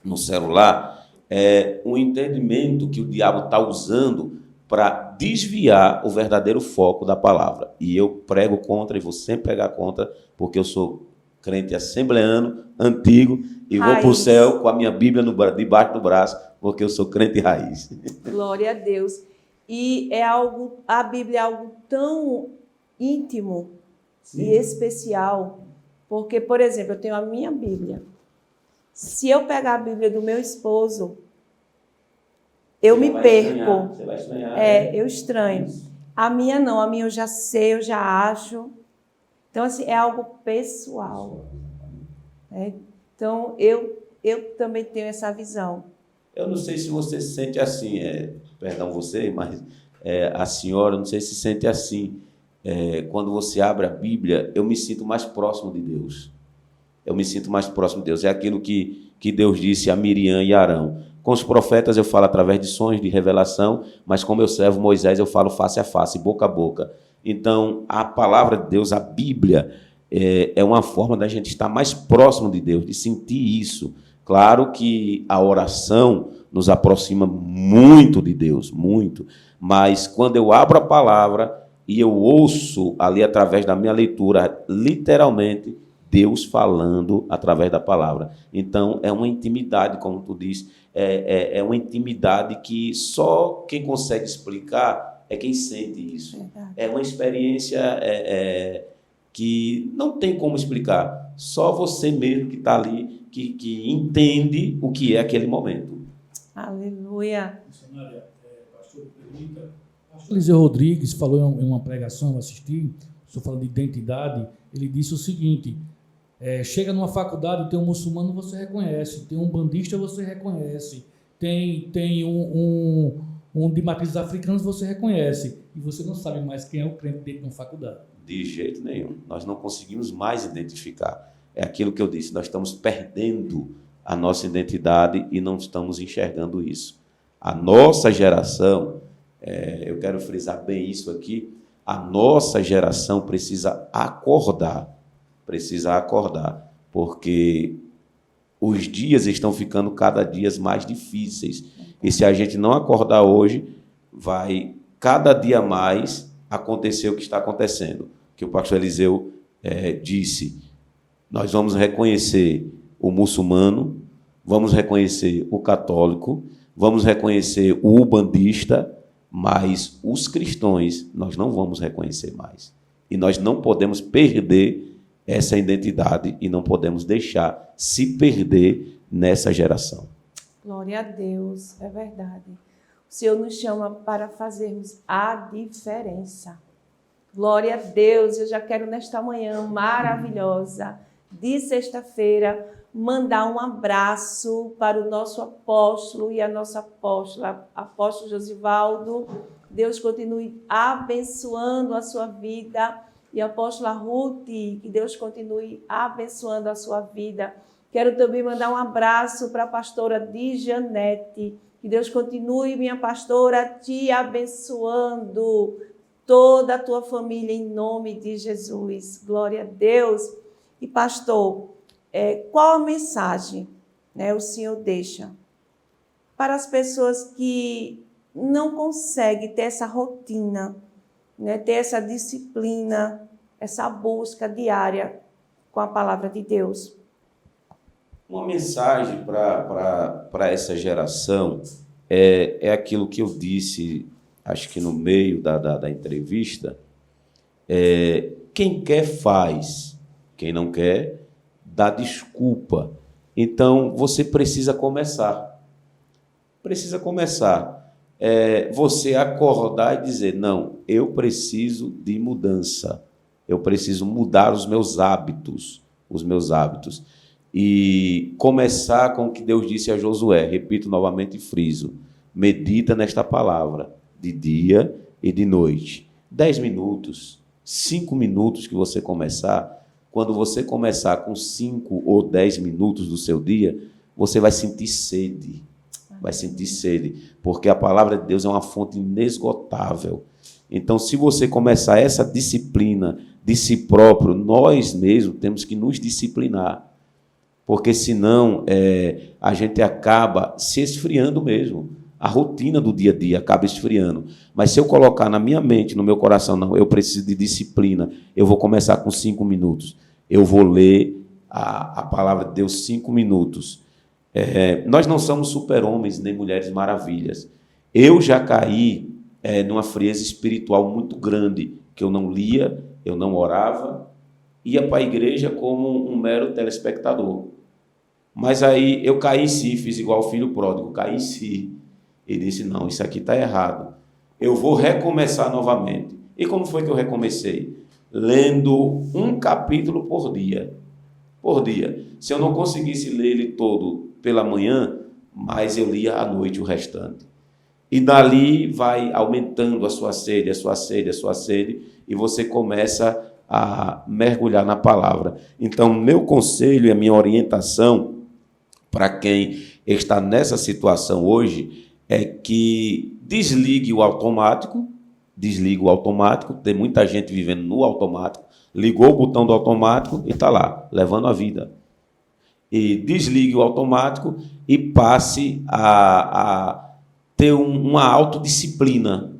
no celular, é um entendimento que o diabo está usando para desviar o verdadeiro foco da palavra. E eu prego contra e vou sempre pregar contra, porque eu sou crente assembleano, antigo, e vou para o céu com a minha Bíblia debaixo do braço, porque eu sou crente raiz. Glória a Deus. E a Bíblia é algo tão íntimo e especial, porque, por exemplo, eu tenho a minha Bíblia. Se eu pegar a Bíblia do meu esposo, eu me perco. Você vai estranhar. Eu estranho. A minha não, a minha eu já sei, eu já acho. Então, assim, é algo pessoal. Então, eu também tenho essa visão. Eu não sei se você se sente assim, perdão você, mas a senhora, não sei se sente assim. Quando você abre a Bíblia, eu me sinto mais próximo de Deus. Eu me sinto mais próximo de Deus. É aquilo que Deus disse a Miriam e Arão. Com os profetas eu falo através de sonhos, de revelação, mas com meu servo Moisés eu falo face a face, boca a boca. Então, a palavra de Deus, a Bíblia, é uma forma da gente estar mais próximo de Deus, de sentir isso. Claro que a oração nos aproxima muito de Deus, muito. Mas quando eu abro a palavra e eu ouço ali através da minha leitura, literalmente, Deus falando através da palavra. Então, é uma intimidade, como tu disse, é uma intimidade que só quem consegue explicar é quem sente isso. É uma experiência que não tem como explicar. Só você mesmo que está ali, que entende o que é aquele momento. Aleluia. Missionária, pastor Eliseu Rodrigues falou em uma pregação, eu assisti, o senhor falando de identidade, ele disse o seguinte: chega numa faculdade, tem um muçulmano, você reconhece, tem um bandista, você reconhece, tem um de matrizes africanas, você reconhece, e você não sabe mais quem é o crente dentro de uma faculdade. De jeito nenhum. Nós não conseguimos mais identificar. É aquilo que eu disse, nós estamos perdendo a nossa identidade e não estamos enxergando isso. A nossa geração, eu quero frisar bem isso aqui, a nossa geração precisa acordar, porque os dias estão ficando cada dia mais difíceis. E se a gente não acordar hoje, vai cada dia mais acontecer o que está acontecendo. Que o pastor Eliseu disse, nós vamos reconhecer o muçulmano, vamos reconhecer o católico, vamos reconhecer o ubandista, mas os cristãos nós não vamos reconhecer mais. E nós não podemos perder essa identidade e não podemos deixar se perder nessa geração. Glória a Deus, é verdade. O Senhor nos chama para fazermos a diferença. Glória a Deus, eu já quero nesta manhã maravilhosa de sexta-feira mandar um abraço para o nosso apóstolo e a nossa apóstola, apóstolo Josivaldo. Deus continue abençoando a sua vida. E a apóstola Ruth, que Deus continue abençoando a sua vida. Quero também mandar um abraço para a pastora Dijanete. Que Deus continue, minha pastora, te abençoando. Toda a tua família, em nome de Jesus. Glória a Deus. E pastor, qual a mensagem, o Senhor deixa para as pessoas que não conseguem ter essa rotina, ter essa disciplina, essa busca diária com a palavra de Deus? Uma mensagem para essa geração é aquilo que eu disse, acho que no meio da entrevista, quem quer faz, quem não quer dá desculpa. Então, você precisa começar. Precisa começar. Você acordar e dizer, não, eu preciso de mudança. Eu preciso mudar os meus hábitos. E começar com o que Deus disse a Josué. Repito novamente e friso. Medita nesta palavra, de dia e de noite. 10 minutos, 5 minutos que você começar. Quando você começar com 5 ou 10 minutos do seu dia, você vai sentir sede. Vai sentir sede, porque a palavra de Deus é uma fonte inesgotável. Então, se você começar essa disciplina de si próprio, nós mesmos temos que nos disciplinar, porque senão a gente acaba se esfriando mesmo. A rotina do dia a dia acaba esfriando. Mas se eu colocar na minha mente, no meu coração, não, eu preciso de disciplina, eu vou começar com 5 minutos. Eu vou ler a palavra de Deus 5 minutos. Nós não somos super-homens nem mulheres maravilhas. Eu já caí numa frieza espiritual muito grande, que eu não lia, eu não orava, ia para a igreja como um mero telespectador. Mas aí eu caí em si, fiz igual o filho pródigo, caí em si. E disse, não, isso aqui está errado. Eu vou recomeçar novamente. E como foi que eu recomecei? Lendo um capítulo por dia. Por dia. Se eu não conseguisse ler ele todo pela manhã, mas eu lia à noite o restante. E dali vai aumentando a sua sede, e você começa a mergulhar na palavra. Então, meu conselho e a minha orientação para quem está nessa situação hoje é que desligue o automático, tem muita gente vivendo no automático, ligou o botão do automático e está lá, levando a vida. E desligue o automático e passe a ter uma autodisciplina,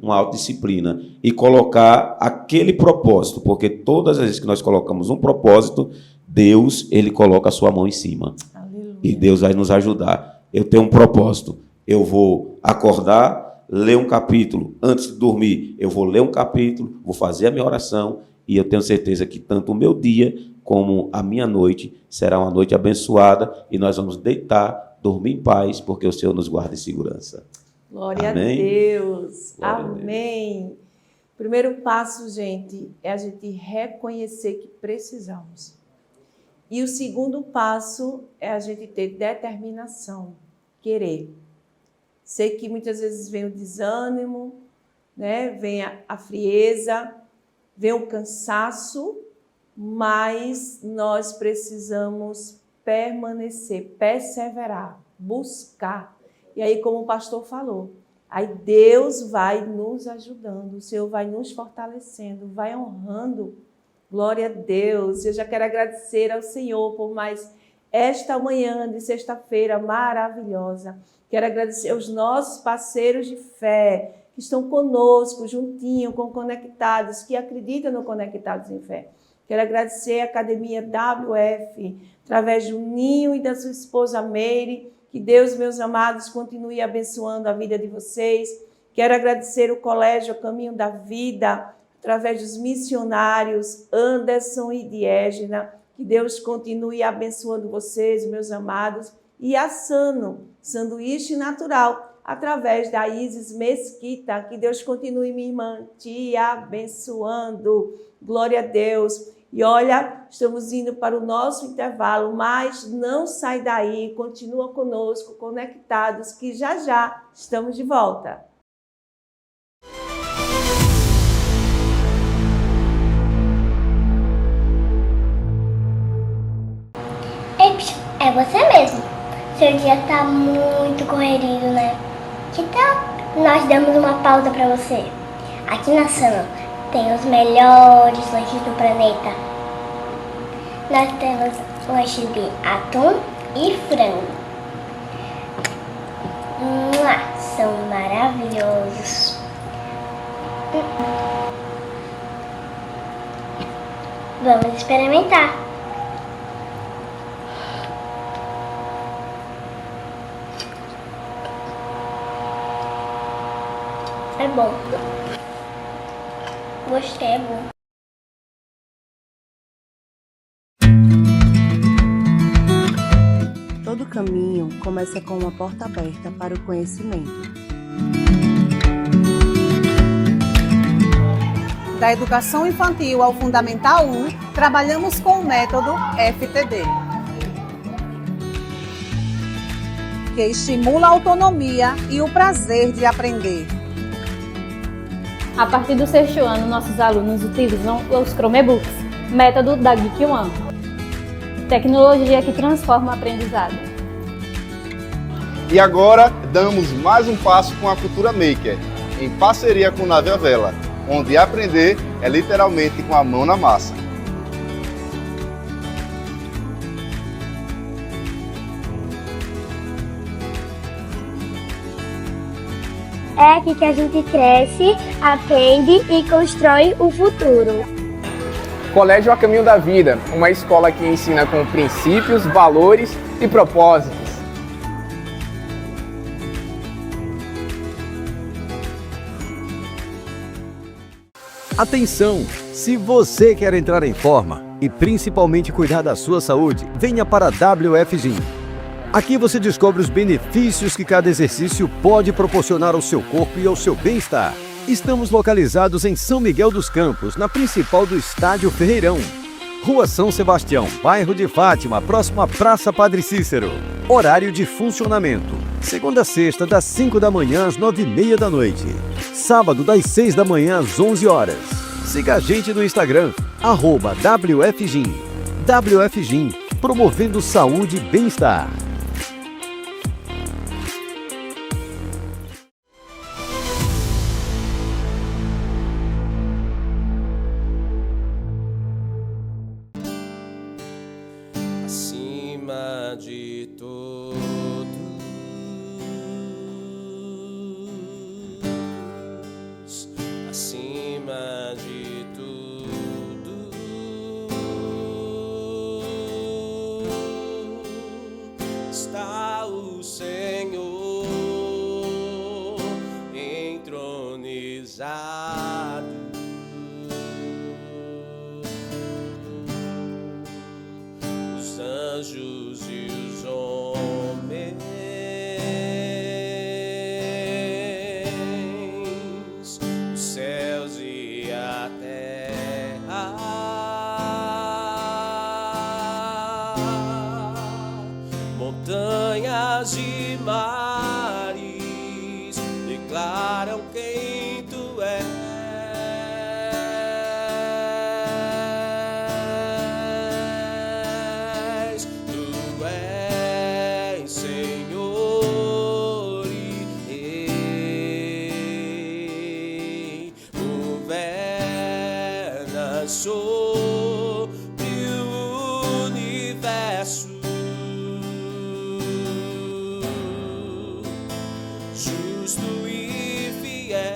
e colocar aquele propósito, porque todas as vezes que nós colocamos um propósito, Deus, ele coloca a sua mão em cima. Aleluia. E Deus vai nos ajudar. Eu tenho um propósito. Eu vou acordar, ler um capítulo. Antes de dormir, eu vou ler um capítulo, vou fazer a minha oração, e eu tenho certeza que tanto o meu dia como a minha noite será uma noite abençoada, e nós vamos deitar, dormir em paz, porque o Senhor nos guarda em segurança. Glória Amém? a Deus. Glória a Deus. Amém. Primeiro passo, gente, é a gente reconhecer que precisamos. E o segundo passo é a gente ter determinação, querer. Sei que muitas vezes vem o desânimo, né? Vem a frieza, vem o cansaço, mas nós precisamos permanecer, perseverar, buscar. E aí, como o pastor falou, aí Deus vai nos ajudando, o Senhor vai nos fortalecendo, vai honrando. Glória a Deus. Eu já quero agradecer ao Senhor por mais esta manhã de sexta-feira maravilhosa. Quero agradecer aos nossos parceiros de fé que estão conosco, juntinho, com Conectados, que acreditam no Conectados em Fé. Quero agradecer a Academia WF, através do Ninho e da sua esposa Meire. Que Deus, meus amados, continue abençoando a vida de vocês. Quero agradecer o Colégio Caminho da Vida, através dos missionários Anderson e Diégena. Que Deus continue abençoando vocês, meus amados. E a Sano, Sanduíche Natural, através da Isis Mesquita. Que Deus continue, minha irmã, te abençoando. Glória a Deus. E olha, estamos indo para o nosso intervalo, mas não sai daí, continua conosco, conectados, que já já estamos de volta. É você mesmo. Seu dia tá muito corrido, né? Que tal nós damos uma pausa para você? Aqui na Sano tem os melhores lanches do planeta. Nós temos lanches de atum e frango. São maravilhosos. Vamos experimentar. É bom. Gostei, é bom. Todo caminho começa com uma porta aberta para o conhecimento. Da educação infantil ao Fundamental 1, trabalhamos com o método FTD, que estimula a autonomia e o prazer de aprender. A partir do 6º ano, nossos alunos utilizam os Chromebooks, método da Geek One. Tecnologia que transforma o aprendizado. E agora, damos mais um passo com a Cultura Maker, em parceria com Nave Vela, onde aprender é literalmente com a mão na massa. É aqui que a gente cresce, aprende e constrói o futuro. Colégio A Caminho da Vida, uma escola que ensina com princípios, valores e propósitos. Atenção! Se você quer entrar em forma e principalmente cuidar da sua saúde, venha para a WF Gym. Aqui você descobre os benefícios que cada exercício pode proporcionar ao seu corpo e ao seu bem-estar. Estamos localizados em São Miguel dos Campos, na principal do Estádio Ferreirão. Rua São Sebastião, bairro de Fátima, próximo à Praça Padre Cícero. Horário de funcionamento: segunda a sexta, das 5 da manhã às 9h30 da noite. Sábado, das 6 da manhã às 11 horas. Siga a gente no Instagram, @WFGym. WF Gym, promovendo saúde e bem-estar. Acima de todos, acima de tudo, o Senhor entronizado. Os anjos e os homens, os céus e a terra, montanhas e mares declaram quem tu és. Tu és Senhor e Rei, governas sobre o universo. Justo e fiel,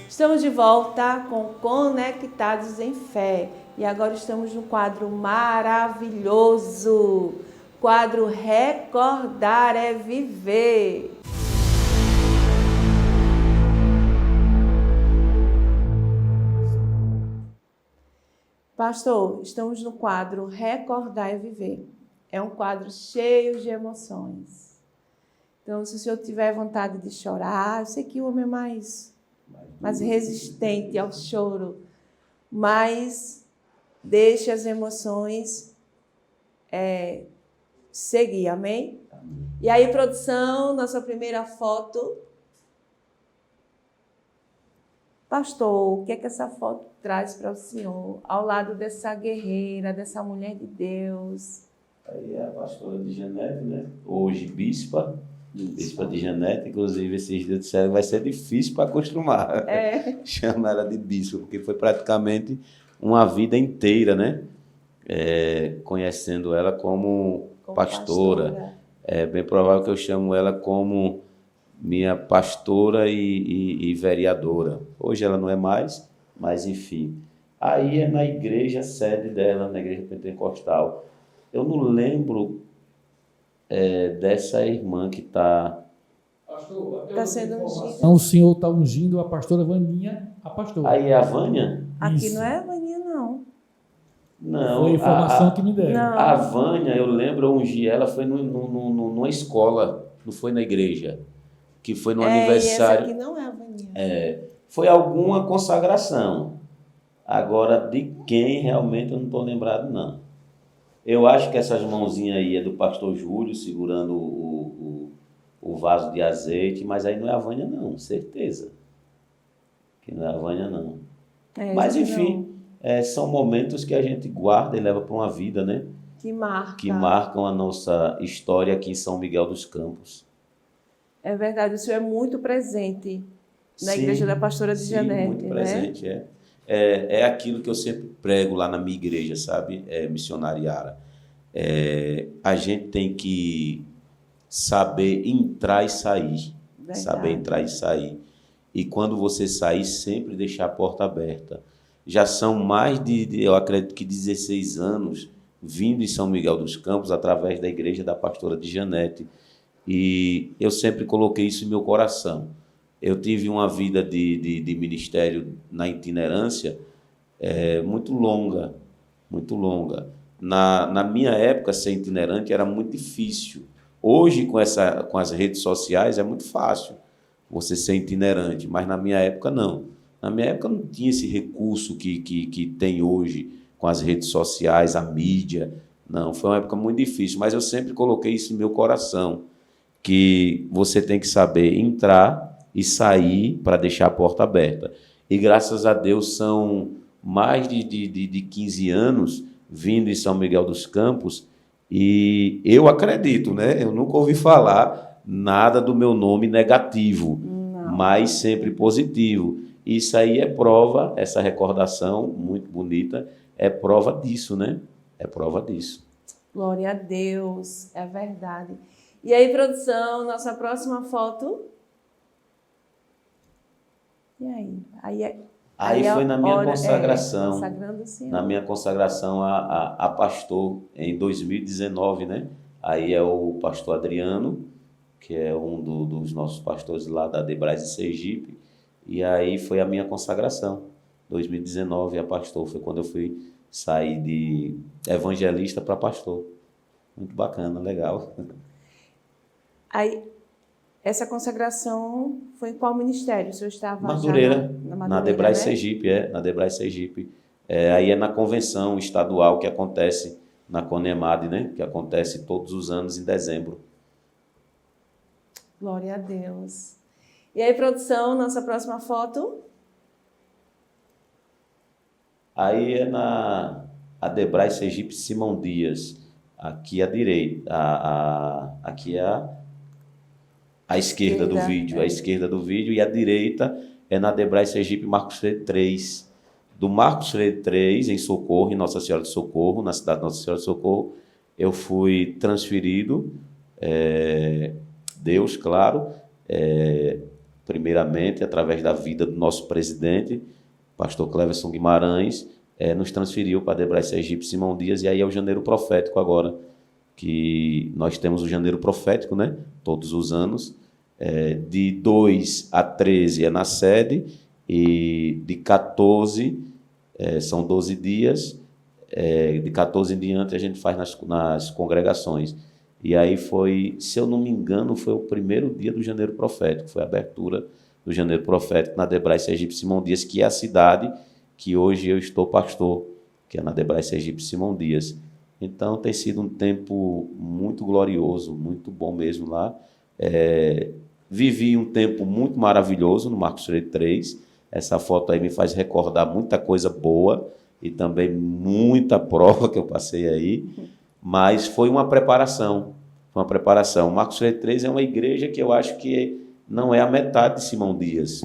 Estamos de volta com Conectados em Fé. E agora estamos no quadro maravilhoso, quadro Recordar é Viver. Pastor, estamos no quadro Recordar é Viver. É um quadro cheio de emoções. Então, se o senhor tiver vontade de chorar, eu sei que o homem é mais resistente ao choro, mas deixe as emoções seguir, amém? E aí, produção, nossa primeira foto. Pastor, o que é que essa foto traz para o senhor, ao lado dessa guerreira, dessa mulher de Deus? Aí é a pastora de Janete, né? Hoje bispa de Janete, inclusive esses dias disseram que vai ser difícil para acostumar. Chamar ela de bispa, porque foi praticamente uma vida inteira, né? Conhecendo ela como pastora. É bem provável que eu chamo ela como minha pastora e vereadora. Hoje ela não é mais, mas enfim. Aí é na igreja sede dela, na igreja pentecostal. Eu não lembro dessa irmã que está... Está sendo ungida. Então o senhor está ungindo a pastora Vaninha, a pastora. Aí é a Vânia? Aqui Isso. não é a Vaninha, não. Não. Foi a informação que me deram. Não. A Vânia, eu lembro, eu ungi ela, foi numa escola, não foi na igreja. Que foi no aniversário. E essa aqui não é a Vaninha. Foi alguma consagração. Agora, de quem realmente eu não estou lembrado, não. Eu acho que essas mãozinhas aí é do pastor Júlio, segurando o vaso de azeite, mas aí não é a Vânia, não, certeza. Que não é a Vânia, não. Mas, enfim, são momentos que a gente guarda e leva para uma vida, né? Que marca. Que marcam a nossa história aqui em São Miguel dos Campos. É verdade, o senhor é muito presente na Sim, igreja da pastora de Janete, muito presente, é aquilo que eu sempre prego lá na minha igreja, sabe, missionariara. A gente tem que saber entrar e sair. Verdade. Saber entrar e sair. E quando você sair, sempre deixar a porta aberta. Já são mais eu acredito que 16 anos vindo em São Miguel dos Campos através da igreja da pastora de Janete. E eu sempre coloquei isso em meu coração. Eu tive uma vida de ministério na itinerância muito longa, muito longa. Na minha época, ser itinerante era muito difícil. Hoje, com as redes sociais, é muito fácil você ser itinerante, mas na minha época, não. Na minha época, não tinha esse recurso que tem hoje com as redes sociais, a mídia. Não, foi uma época muito difícil, mas eu sempre coloquei isso em meu coração, que você tem que saber entrar e sair para deixar a porta aberta. E graças a Deus são mais de 15 anos vindo em São Miguel dos Campos e eu acredito, né? Eu nunca ouvi falar nada do meu nome negativo, mas sempre positivo. Isso aí é prova, essa recordação muito bonita, é prova disso, né? É prova disso. Glória a Deus, é verdade. E aí, produção, nossa próxima foto. E aí? Aí foi na minha consagração, consagrando o Senhor. na minha consagração a pastor em 2019, né? Aí é o pastor Adriano, que é um dos nossos pastores lá da Debrais de Sergipe, e aí foi a minha consagração. 2019 a pastor, foi quando eu fui sair de evangelista para pastor. Muito bacana, legal. Aí, essa consagração foi em qual ministério? O senhor estava Madureira, já na Debrais né? Sergipe, na Debrais Sergipe. Aí é na convenção estadual que acontece na Conemad, né? Que acontece todos os anos em dezembro. Glória a Deus. E aí, produção, nossa próxima foto? Aí é na Debrais Sergipe Simão Dias. Aqui à direita, aqui é a esquerda do vídeo, a esquerda do vídeo, e a direita é na Debrais Sergipe Marcos Freire 3. Do Marcos Freire 3, em Socorro, em Nossa Senhora de Socorro, na cidade de Nossa Senhora de Socorro, eu fui transferido, Deus, claro, primeiramente, através da vida do nosso presidente, pastor Cleverson Guimarães, nos transferiu para Debrais Sergipe Simão Dias, e aí é o Janeiro Profético agora, que nós temos o Janeiro Profético, né? Todos os anos, de 2 a 13 é na sede, e de 14, são 12 dias, de 14 em diante a gente faz nas congregações. E aí foi, se eu não me engano, foi o primeiro dia do Janeiro Profético, foi a abertura do Janeiro Profético na Debrais Sergipe Simão Dias, que é a cidade que hoje eu estou pastor, que é na Debrais Sergipe Simão Dias. Então tem sido um tempo muito glorioso, muito bom mesmo lá. Vivi um tempo muito maravilhoso no Marcos Freire 3. Essa foto aí me faz recordar muita coisa boa e também muita prova que eu passei aí, mas foi uma preparação. Foi uma preparação. O Marcos Freire 3 é uma igreja que eu acho que não é a metade de Simão Dias.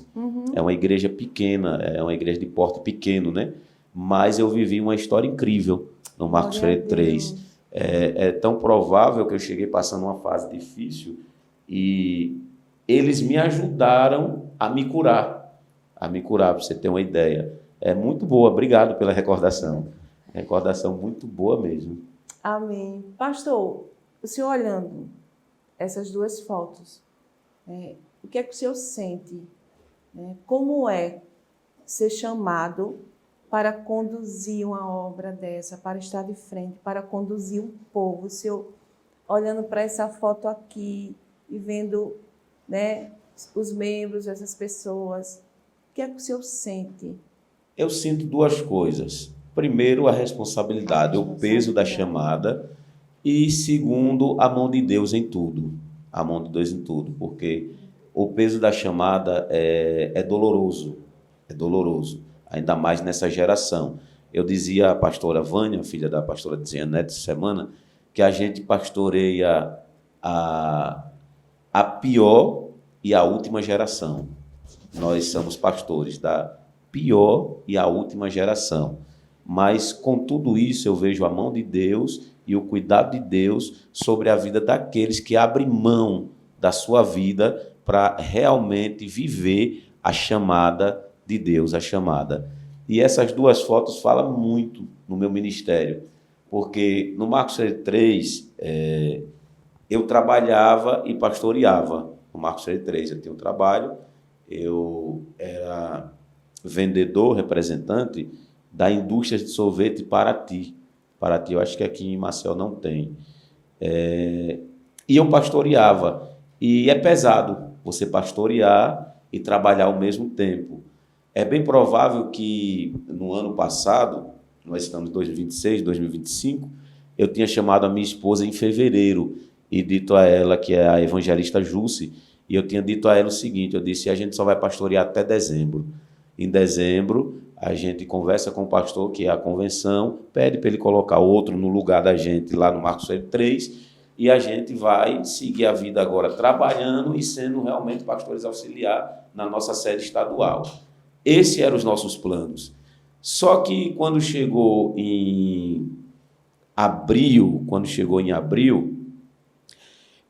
É uma igreja pequena, é uma igreja de porte pequeno, né? Mas eu vivi uma história incrível no Marcos Freire 3. É tão provável que eu cheguei passando uma fase difícil e eles me ajudaram a me curar, para você ter uma ideia. É muito boa, obrigado pela recordação. Recordação muito boa mesmo. Amém. Pastor, o senhor olhando essas duas fotos, o que é que o senhor sente? Como é ser chamado para conduzir uma obra dessa, para estar de frente, para conduzir um povo? O senhor olhando para essa foto aqui e vendo, né, os membros, essas pessoas, o que é que o senhor sente? Eu sinto duas coisas. Primeiro, a responsabilidade, o peso da chamada, e segundo, a mão de Deus em tudo. A mão de Deus em tudo, porque o peso da chamada é doloroso, ainda mais nessa geração. Eu dizia à pastora Vânia, filha da pastora Zianete, essa semana, que a gente pastoreia a pior e a última geração. Nós somos pastores da pior e a última geração. Mas, com tudo isso, eu vejo a mão de Deus e o cuidado de Deus sobre a vida daqueles que abrem mão da sua vida para realmente viver a chamada de Deus, a chamada. E essas duas fotos falam muito no meu ministério, porque no Marcos Freire 3, eu trabalhava e pastoreava. No Marcos Freire 3 eu tinha um trabalho, eu era vendedor, representante da indústria de sorvete Paraty. Paraty, eu acho que aqui em Maceió não tem. E eu pastoreava. E é pesado você pastorear e trabalhar ao mesmo tempo. É bem provável que no ano passado, nós estamos em 2026, 2025, eu tinha chamado a minha esposa em fevereiro e dito a ela, que é a evangelista Jusce, e eu tinha dito a ela o seguinte, eu disse, a gente só vai pastorear até dezembro. Em dezembro, a gente conversa com o pastor, que é a convenção, pede para ele colocar outro no lugar da gente lá no Marcos Freire 3, e a gente vai seguir a vida agora trabalhando e sendo realmente pastores auxiliar na nossa sede estadual. Esses eram os nossos planos. Só que quando chegou em abril,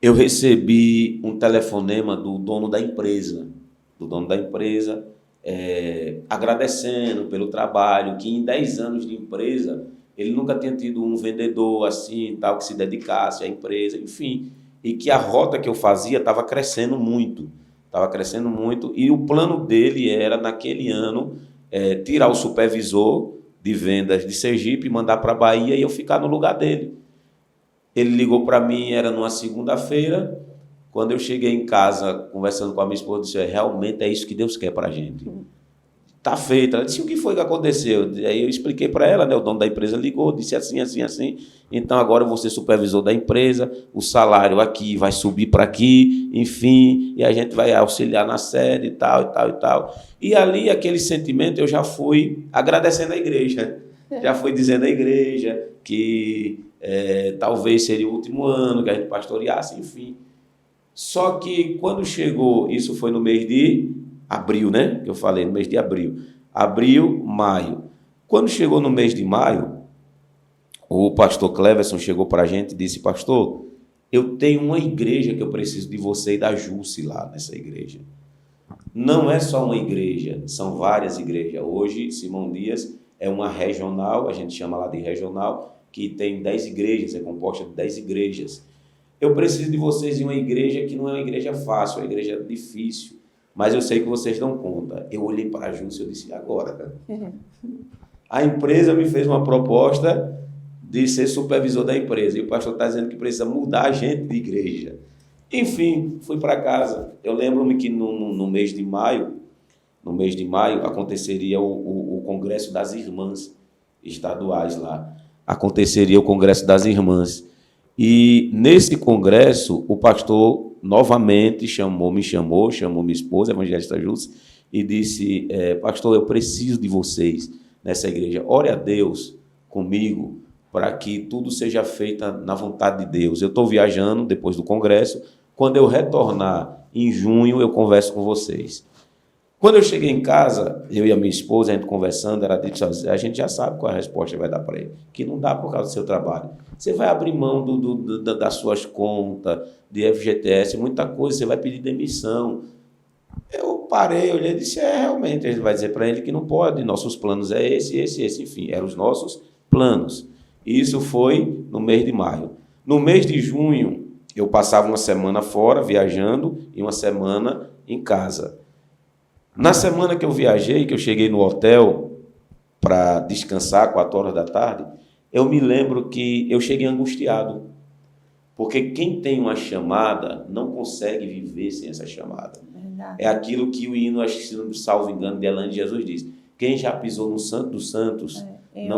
eu recebi um telefonema do dono da empresa. agradecendo pelo trabalho, que em 10 anos de empresa ele nunca tinha tido um vendedor assim, tal, que se dedicasse à empresa, enfim, e que a rota que eu fazia estava crescendo muito, e o plano dele era, naquele ano, tirar o supervisor de vendas de Sergipe, mandar para a Bahia e eu ficar no lugar dele. Ele ligou para mim, era numa segunda-feira. Quando eu cheguei em casa, conversando com a minha esposa, disse: realmente é isso que Deus quer para a gente. Está feito. Ela disse: o que foi que aconteceu? Aí eu expliquei para ela, né? O dono da empresa ligou, disse assim, assim, assim. Então agora eu vou ser supervisor da empresa, o salário aqui vai subir para aqui, enfim, e a gente vai auxiliar na sede e tal, e tal, e tal. E ali, aquele sentimento, eu já fui agradecendo a igreja. Já fui dizendo à igreja que talvez seria o último ano que a gente pastoreasse, enfim. Só que quando chegou, isso foi no mês de abril, né? Que eu falei, no mês de abril. Abril, maio. Quando chegou no mês de maio, o pastor Cleverson chegou para a gente e disse: pastor, eu tenho uma igreja que eu preciso de você e da Jusce lá nessa igreja. Não é só uma igreja, são várias igrejas. Hoje, Simão Dias é uma regional, a gente chama lá de regional, que tem 10 igrejas, é composta de 10 igrejas. Eu preciso de vocês em uma igreja que não é uma igreja fácil, é uma igreja difícil, mas eu sei que vocês dão conta. Eu olhei para a Jusce e eu disse: agora. A empresa me fez uma proposta de ser supervisor da empresa, e o pastor está dizendo que precisa mudar a gente de igreja. Enfim, fui para casa. Eu lembro-me que no mês de maio, aconteceria o Congresso das Irmãs estaduais lá. Aconteceria o Congresso das Irmãs. E nesse congresso, o pastor novamente me chamou minha esposa, a evangelista Jusce, e disse: pastor, eu preciso de vocês nessa igreja. Ore a Deus comigo para que tudo seja feito na vontade de Deus. Eu estou viajando depois do congresso. Quando eu retornar em junho, eu converso com vocês. Quando eu cheguei em casa, eu e a minha esposa, a gente conversando, ela disse: a gente já sabe qual a resposta que vai dar para ele, que não dá por causa do seu trabalho. Você vai abrir mão das suas contas, de FGTS, muita coisa, você vai pedir demissão. Eu parei, olhei e disse: realmente, a gente vai dizer para ele que não pode, nossos planos é esse, enfim, eram os nossos planos. Isso foi no mês de maio. No mês de junho, eu passava uma semana fora, viajando, e uma semana em casa. Na semana que eu viajei, que eu cheguei no hotel para descansar, 4 horas da tarde, eu me lembro que eu cheguei angustiado. Porque quem tem uma chamada não consegue viver sem essa chamada. Verdade. É aquilo que o hino, acho que se não salvo engano, de Elan de Jesus diz: quem já pisou no Santo dos Santos, em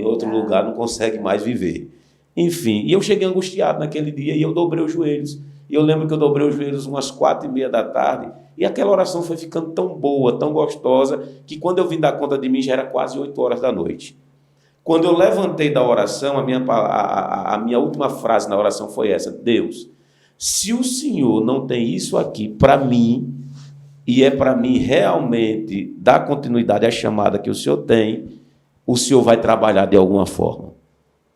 outro lugar não consegue mais viver. Enfim, e eu cheguei angustiado naquele dia e eu dobrei os joelhos. E eu lembro que eu dobrei os joelhos umas 4h30 da tarde, e aquela oração foi ficando tão boa, tão gostosa, que quando eu vim dar conta de mim já era quase 8 horas da noite. Quando eu levantei da oração, a minha última frase na oração foi essa: Deus, se o Senhor não tem isso aqui para mim, e é para mim realmente dar continuidade à chamada que o Senhor tem, o Senhor vai trabalhar de alguma forma.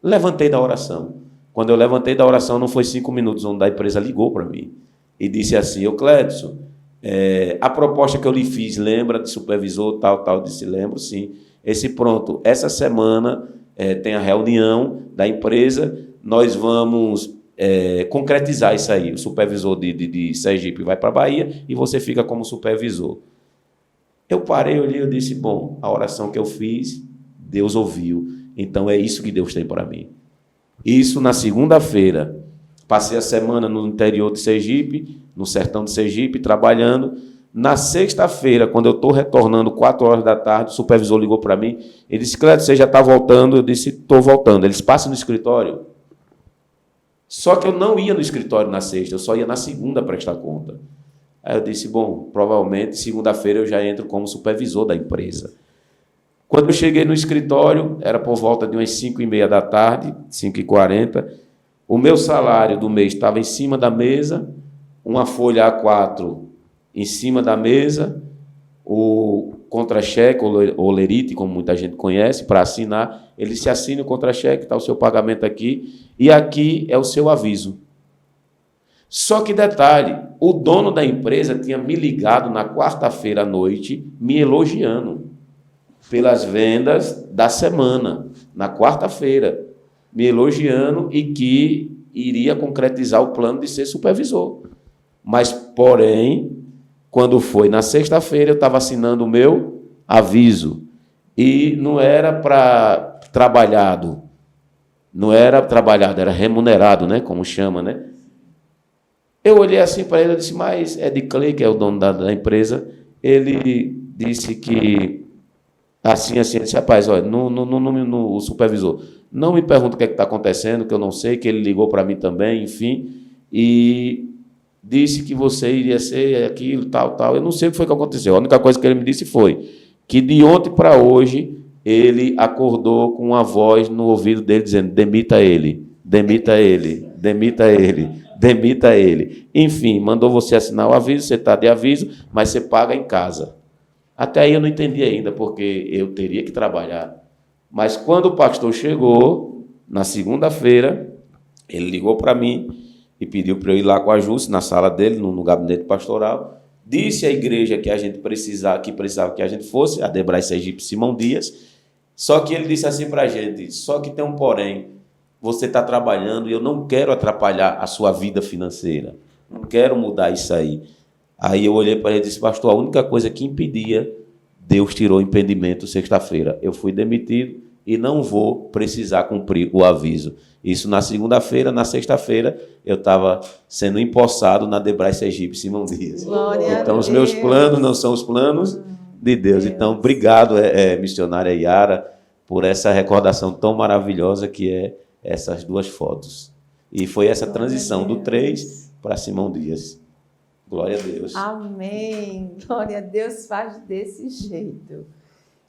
Levantei da oração. Quando eu levantei da oração, não foi 5 minutos, onde a empresa ligou para mim e disse assim: Cledson, a proposta que eu lhe fiz, lembra de supervisor, tal, eu disse: lembro, sim. Essa semana tem a reunião da empresa, nós vamos concretizar isso aí. O supervisor de Sergipe vai para a Bahia e você fica como supervisor. Eu parei, olhei, eu disse: bom, a oração que eu fiz, Deus ouviu, então é isso que Deus tem para mim. Isso na segunda-feira. Passei a semana no interior de Sergipe, no sertão de Sergipe, trabalhando. Na sexta-feira, quando eu estou retornando, 4 horas da tarde, o supervisor ligou para mim. Ele disse: Cledson, você já está voltando? Eu disse: estou voltando. Eles passam no escritório. Só que eu não ia no escritório na sexta, eu só ia na segunda prestar conta. Aí eu disse: bom, provavelmente segunda-feira eu já entro como supervisor da empresa. Quando eu cheguei no escritório, era por volta de umas 5h30 da tarde, 5h40, o meu salário do mês estava em cima da mesa, uma folha A4 em cima da mesa, o contra-cheque, ou lerite, como muita gente conhece, para assinar. Ele se assina o contra-cheque, está o seu pagamento aqui, e aqui é o seu aviso. Só que detalhe, o dono da empresa tinha me ligado na quarta-feira à noite, me elogiando pelas vendas da semana, na quarta-feira, me elogiando e que iria concretizar o plano de ser supervisor. Mas, porém, quando foi na sexta-feira, eu estava assinando o meu aviso. E não era para trabalhado. Não era trabalhado, era remunerado, né? Como chama, né? Eu olhei assim para ele e disse, mas Ed Clay, que é o dono da empresa, ele disse que assim, ele disse, rapaz, olha, o supervisor, não me pergunta o que é que está acontecendo, que eu não sei, que ele ligou para mim também, enfim, e disse que você iria ser aquilo, tal. Eu não sei o que foi que aconteceu. A única coisa que ele me disse foi que de ontem para hoje ele acordou com uma voz no ouvido dele dizendo, demita ele, demita ele, demita ele, demita ele. Enfim, mandou você assinar o aviso, você está de aviso, mas você paga em casa. Até aí eu não entendi ainda, porque eu teria que trabalhar. Mas quando o pastor chegou, na segunda-feira, ele ligou para mim e pediu para eu ir lá com a Júcia, na sala dele, no gabinete pastoral. Disse à igreja que a gente precisava que a gente fosse, a Debrai Sergipe Simão Dias. Só que ele disse assim para a gente, só que tem um porém, você está trabalhando e eu não quero atrapalhar a sua vida financeira. Não quero mudar isso aí. Aí eu olhei para ele e disse, pastor, a única coisa que impedia, Deus tirou o impedimento sexta-feira. Eu fui demitido e não vou precisar cumprir o aviso. Isso na segunda-feira, na sexta-feira, eu estava sendo empossado na Debrai Sergipe Simão Dias. Glória então, a os meus Deus. planos não são os planos de Deus. Então, obrigado, missionária Yara, por essa recordação tão maravilhosa que é essas duas fotos. E foi essa transição do 3 para Simão Dias. Glória a Deus. Amém. Glória a Deus faz desse jeito.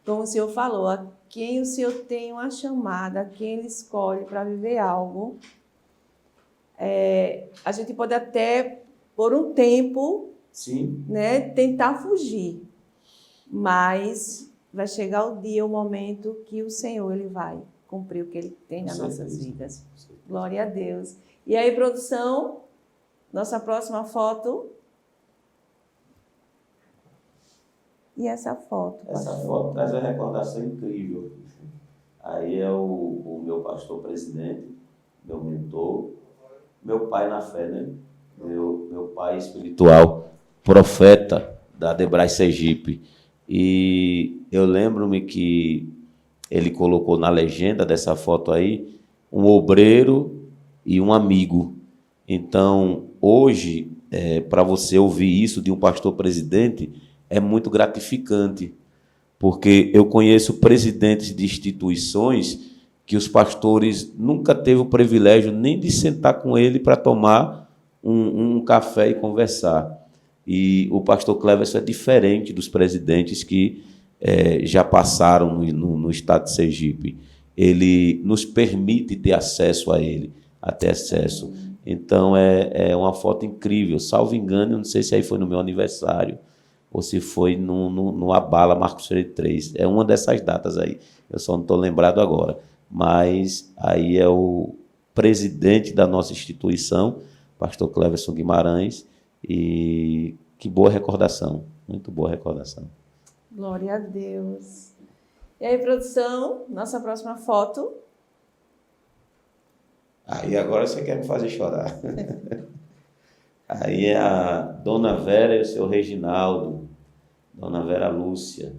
Como o Senhor falou, a quem o Senhor tem uma chamada, a quem Ele escolhe para viver algo, a gente pode até, por um tempo, sim, né, tentar fugir. Mas vai chegar o dia, o momento que o Senhor ele vai cumprir o que Ele tem nas nossas vidas. Glória a Deus. E aí, produção, nossa próxima foto. E essa foto? Essa foto traz uma recordação incrível. Aí é o meu pastor presidente, meu mentor, meu pai na fé, né? Meu pai espiritual, profeta da Debrai Sergipe. E eu lembro-me que ele colocou na legenda dessa foto aí um obreiro e um amigo. Então, hoje, para você ouvir isso de um pastor presidente, é muito gratificante, porque eu conheço presidentes de instituições que os pastores nunca teve o privilégio nem de sentar com ele para tomar um café e conversar. E o pastor Cleverson é diferente dos presidentes que já passaram no estado de Sergipe. Ele nos permite ter acesso a ele, até acesso. Então, é uma foto incrível. Salvo engano, não sei se aí foi no meu aniversário, ou se foi no Abala Marcos Freire 3. É uma dessas datas aí. Eu só não estou lembrado agora. Mas aí é o presidente da nossa instituição, pastor Cleverson Guimarães, e que boa recordação, muito boa recordação. Glória a Deus. E aí, produção, nossa próxima foto. Aí agora você quer me fazer chorar. Aí é a Dona Vera e o seu Reginaldo, Dona Vera Lúcia.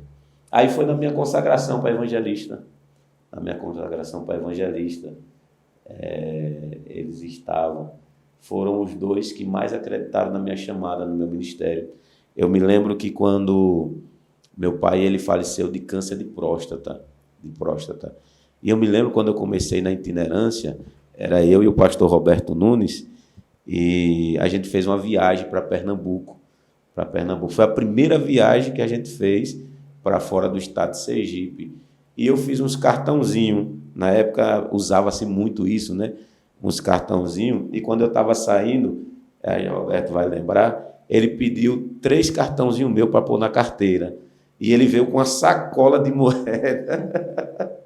Aí foi na minha consagração para evangelista. Na minha consagração para evangelista, eles estavam. Foram os dois que mais acreditaram na minha chamada, no meu ministério. Eu me lembro que quando meu pai ele faleceu de câncer de próstata. E eu me lembro quando eu comecei na itinerância, era eu e o pastor Roberto Nunes, e a gente fez uma viagem para Pernambuco. Foi a primeira viagem que a gente fez para fora do estado de Sergipe. E eu fiz uns cartãozinhos. Na época usava-se muito isso, né? Uns cartãozinhos. E quando eu estava saindo, aí o Roberto vai lembrar, ele pediu 3 cartãozinhos meus para pôr na carteira. E ele veio com uma sacola de moeda.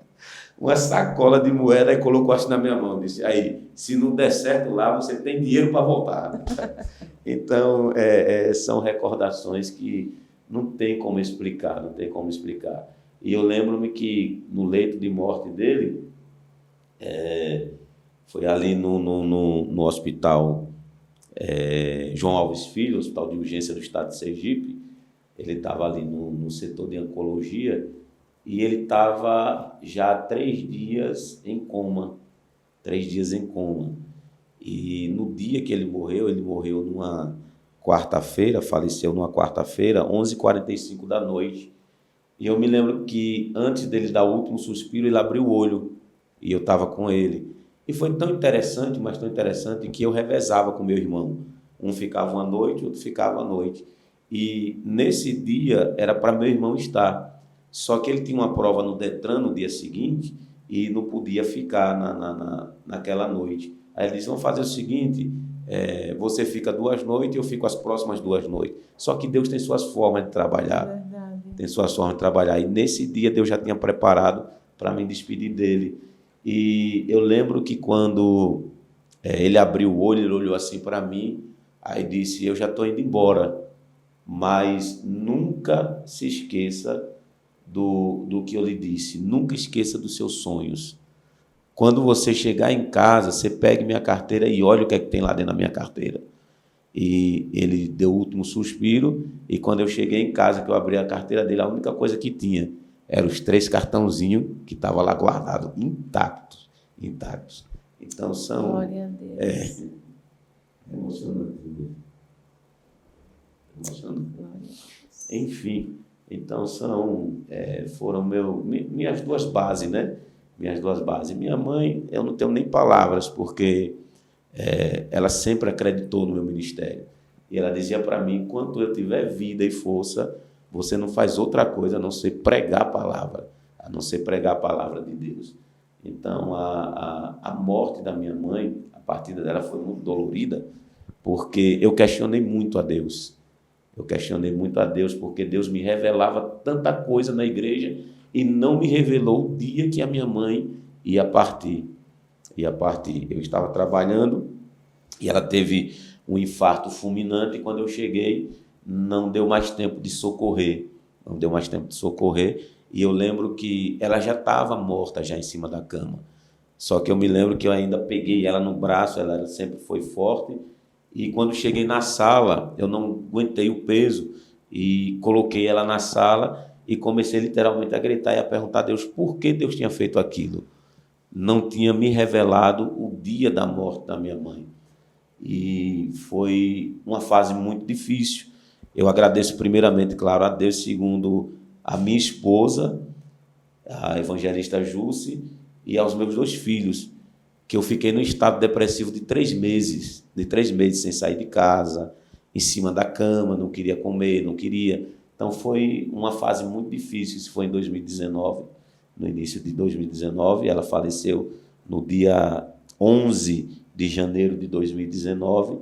uma sacola de moeda e colocou assim na minha mão. Disse, aí, se não der certo lá, você tem dinheiro para voltar. Então, são recordações que não tem como explicar, não tem como explicar. E eu lembro-me que no leito de morte dele, foi ali no hospital João Alves Filho, hospital de urgência do estado de Sergipe. Ele estava ali no setor de oncologia e ele estava já 3 dias em coma. 3 dias em coma. E no dia que ele morreu numa quarta-feira, faleceu numa quarta-feira, 11h45 da noite. E eu me lembro que antes dele dar o último suspiro, ele abriu o olho e eu estava com ele. E foi tão interessante, mas tão interessante, que eu revezava com meu irmão. Um ficava uma noite, outro ficava à noite. E nesse dia era para meu irmão estar. Só que ele tinha uma prova no Detran no dia seguinte e não podia ficar naquela noite. Aí ele disse, vamos fazer o seguinte, você fica 2 noites e eu fico as próximas 2 noites. Só que Deus tem suas formas de trabalhar. Verdade. Tem suas formas de trabalhar. E nesse dia Deus já tinha preparado para me despedir dele. E eu lembro que quando ele abriu o olho, ele olhou assim para mim, aí disse, eu já estou indo embora, mas nunca se esqueça do que eu lhe disse, nunca esqueça dos seus sonhos. Quando você chegar em casa, você pegue minha carteira e olhe o que é que tem lá dentro da minha carteira. E ele deu o último suspiro, e quando eu cheguei em casa, que eu abri a carteira dele, a única coisa que tinha eram os 3 cartãozinhos que estavam lá guardados, intactos. Então são... Glória a Deus. Emocionante. Enfim, então foram minhas 2 bases, né? Minhas 2 bases. Minha mãe, eu não tenho nem palavras, porque ela sempre acreditou no meu ministério. E ela dizia para mim, enquanto eu tiver vida e força, você não faz outra coisa a não ser pregar a palavra, de Deus. Então, a morte da minha mãe, a partida dela foi muito dolorida, porque eu questionei muito a Deus. Porque Deus me revelava tanta coisa na igreja e não me revelou o dia que a minha mãe ia partir. Eu estava trabalhando e ela teve um infarto fulminante e quando eu cheguei, não deu mais tempo de socorrer. E eu lembro que ela já estava morta, já em cima da cama. Só que eu me lembro que eu ainda peguei ela no braço, ela sempre foi forte. E quando cheguei na sala, eu não aguentei o peso e coloquei ela na sala e comecei literalmente a gritar e a perguntar a Deus por que Deus tinha feito aquilo. Não tinha me revelado o dia da morte da minha mãe. E foi uma fase muito difícil. Eu agradeço primeiramente, claro, a Deus, segundo a minha esposa, a evangelista Jússi, e aos meus 2 filhos, que eu fiquei num estado depressivo de 3 meses, sem sair de casa, em cima da cama, não queria comer, não queria. Então foi uma fase muito difícil, isso foi em 2019, no início de 2019, ela faleceu no dia 11 de janeiro de 2019,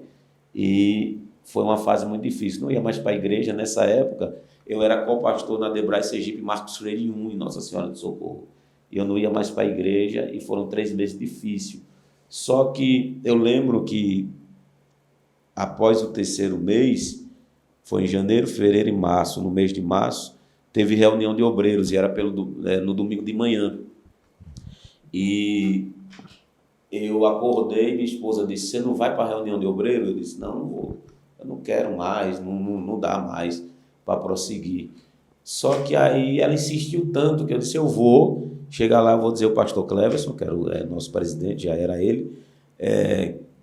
e foi uma fase muito difícil. Não ia mais para a igreja nessa época, eu era co-pastor na Debrai Sergipe Marcos Freire 1, em Nossa Senhora do Socorro. E eu não ia mais para a igreja e foram 3 meses difíceis. Só que eu lembro que após o 3º mês, foi em janeiro, fevereiro e março, no mês de março, teve reunião de obreiros e era no domingo de manhã. E eu acordei, minha esposa disse, você não vai para a reunião de obreiros? Eu disse, não vou, eu não quero mais, não dá mais para prosseguir. Só que aí ela insistiu tanto que eu disse, eu vou, chegar lá eu vou dizer ao pastor Cleverson, que era nosso presidente, já era ele,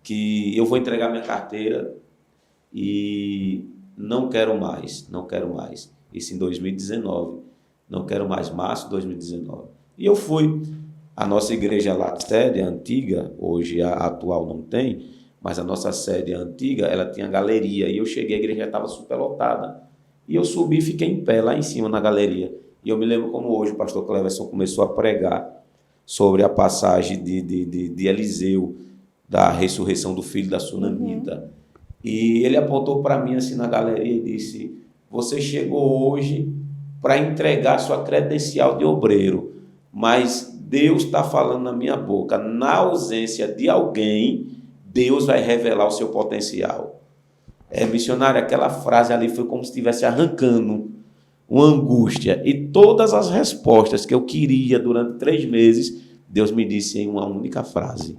que eu vou entregar minha carteira e não quero mais. Isso em 2019, não quero mais, março de 2019. E eu fui. A nossa igreja lá, a sede antiga, hoje a atual não tem, mas a nossa sede antiga, ela tinha galeria, e eu cheguei, a igreja já estava superlotada. E eu subi e fiquei em pé lá em cima na galeria. E eu me lembro como hoje o pastor Cleverson começou a pregar sobre a passagem de Eliseu, da ressurreição do filho da sunamita. E ele apontou para mim assim na galeria e disse, você chegou hoje para entregar sua credencial de obreiro, mas Deus está falando na minha boca. Na ausência de alguém, Deus vai revelar o seu potencial. Missionário, aquela frase ali foi como se estivesse arrancando uma angústia. E todas as respostas que eu queria durante 3 meses, Deus me disse em uma única frase.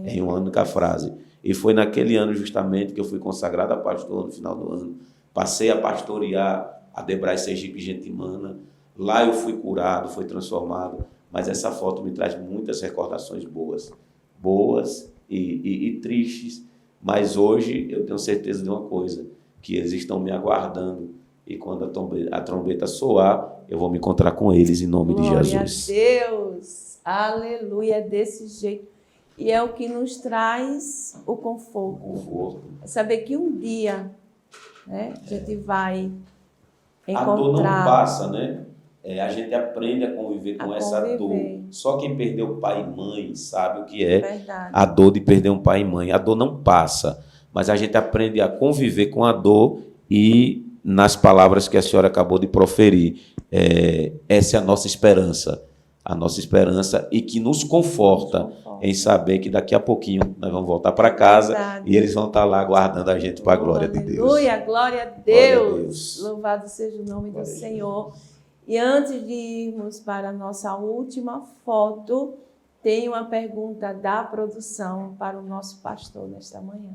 Em uma única frase. E foi naquele ano justamente que eu fui consagrado a pastor no final do ano. Passei a pastorear a Debrais Sergipe Gentimana. Lá eu fui curado, fui transformado. Mas essa foto me traz muitas recordações boas. Boas e tristes. Mas hoje eu tenho certeza de uma coisa, que eles estão me aguardando. E quando a trombeta soar, eu vou me encontrar com eles em nome de Jesus. Glória a Deus. Aleluia. É desse jeito. E é o que nos traz o conforto. É saber que um dia, né, a gente vai encontrar. A dor não passa, né? A gente aprende a conviver com essa dor. Só quem perdeu pai e mãe sabe o que é a dor de perder um pai e mãe. A dor não passa, mas a gente aprende a conviver com a dor e, nas palavras que a senhora acabou de proferir, essa é a nossa esperança. A nossa esperança e que nos conforta em saber que daqui a pouquinho nós vamos voltar para casa e eles vão estar lá aguardando a gente para a glória de Deus. Aleluia, glória a Deus. Louvado seja o nome do Senhor. E antes de irmos para a nossa última foto, tem uma pergunta da produção para o nosso pastor nesta manhã.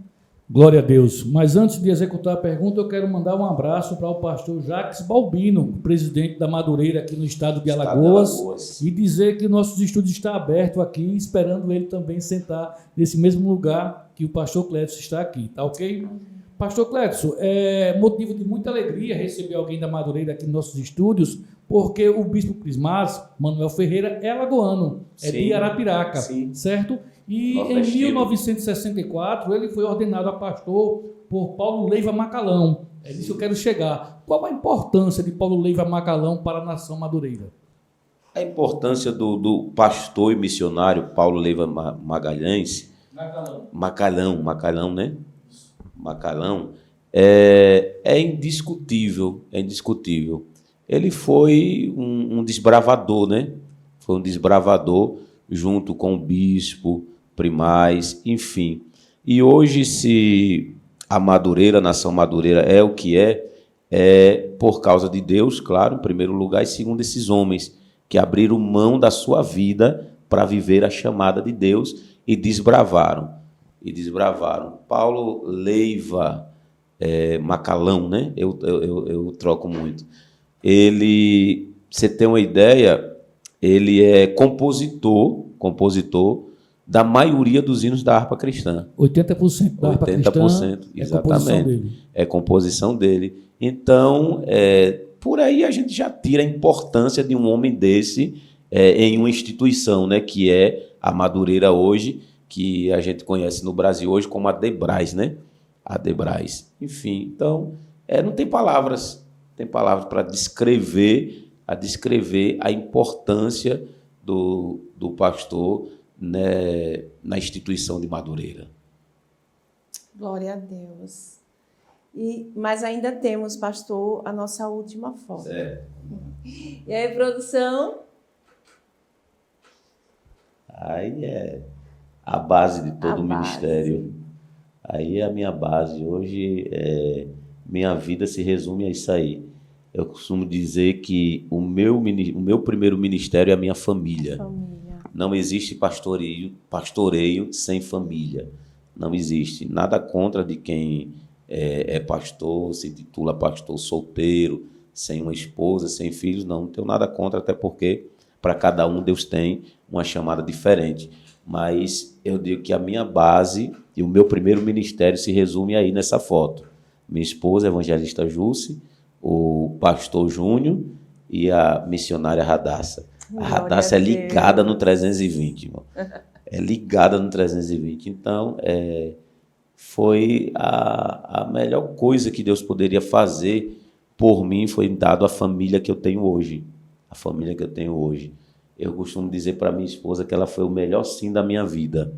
Glória a Deus. Mas antes de executar a pergunta, eu quero mandar um abraço para o pastor Jacques Balbino, presidente da Madureira aqui no estado de Alagoas, e dizer que nossos estúdios estão abertos aqui, esperando ele também sentar nesse mesmo lugar que o pastor Clédson está aqui, tá ok? Pastor Clédson, é motivo de muita alegria receber alguém da Madureira aqui nos nossos estúdios, porque o bispo Crismás, Manuel Ferreira, é alagoano, de Arapiraca, certo? E em 1964 ele foi ordenado a pastor por Paulo Leiva Macalão. É nisso que eu quero chegar. Qual a importância de Paulo Leiva Macalão para a nação madureira? A importância do pastor e missionário Paulo Leiva Magalhães, Macalão, né? Macalão, é indiscutível, Ele foi um desbravador, né? Foi um desbravador junto com o bispo, primaz, enfim. E hoje, se a Madureira, a nação Madureira é o que é por causa de Deus, claro, em primeiro lugar, e segundo esses homens que abriram mão da sua vida para viver a chamada de Deus e desbravaram. Paulo Leiva Macalão, né? Eu troco muito. Ele, você tem uma ideia, ele é compositor da maioria dos hinos da harpa cristã. 80% da harpa cristã exatamente. É composição dele. Então, por aí a gente já tira a importância de um homem desse em uma instituição, né, que é a Madureira hoje, que a gente conhece no Brasil hoje como a Debrais, né? A Debrais. Enfim, então, não tem palavras para descrever a importância do pastor, né, na instituição de Madureira. Glória a Deus. Mas ainda temos, pastor, a nossa última foto. Certo. E aí, produção? Aí é a base de todo o ministério. Aí é a minha base. Hoje, minha vida se resume a isso aí. Eu costumo dizer que o meu primeiro ministério é a minha família. Não existe pastoreio sem família. Não existe. Nada contra de quem é pastor, se titula pastor solteiro, sem uma esposa, sem filhos. Não tenho nada contra, até porque para cada um Deus tem uma chamada diferente. Mas eu digo que a minha base e o meu primeiro ministério se resume aí nessa foto. Minha esposa, a evangelista Jússi, o pastor Júnior e a missionária Radassa. A Radassa é ligada no 320, irmão. É ligada no 320. Então, foi a melhor coisa que Deus poderia fazer por mim, foi dado a família que eu tenho hoje. A família que eu tenho hoje. Eu costumo dizer para minha esposa que ela foi o melhor sim da minha vida.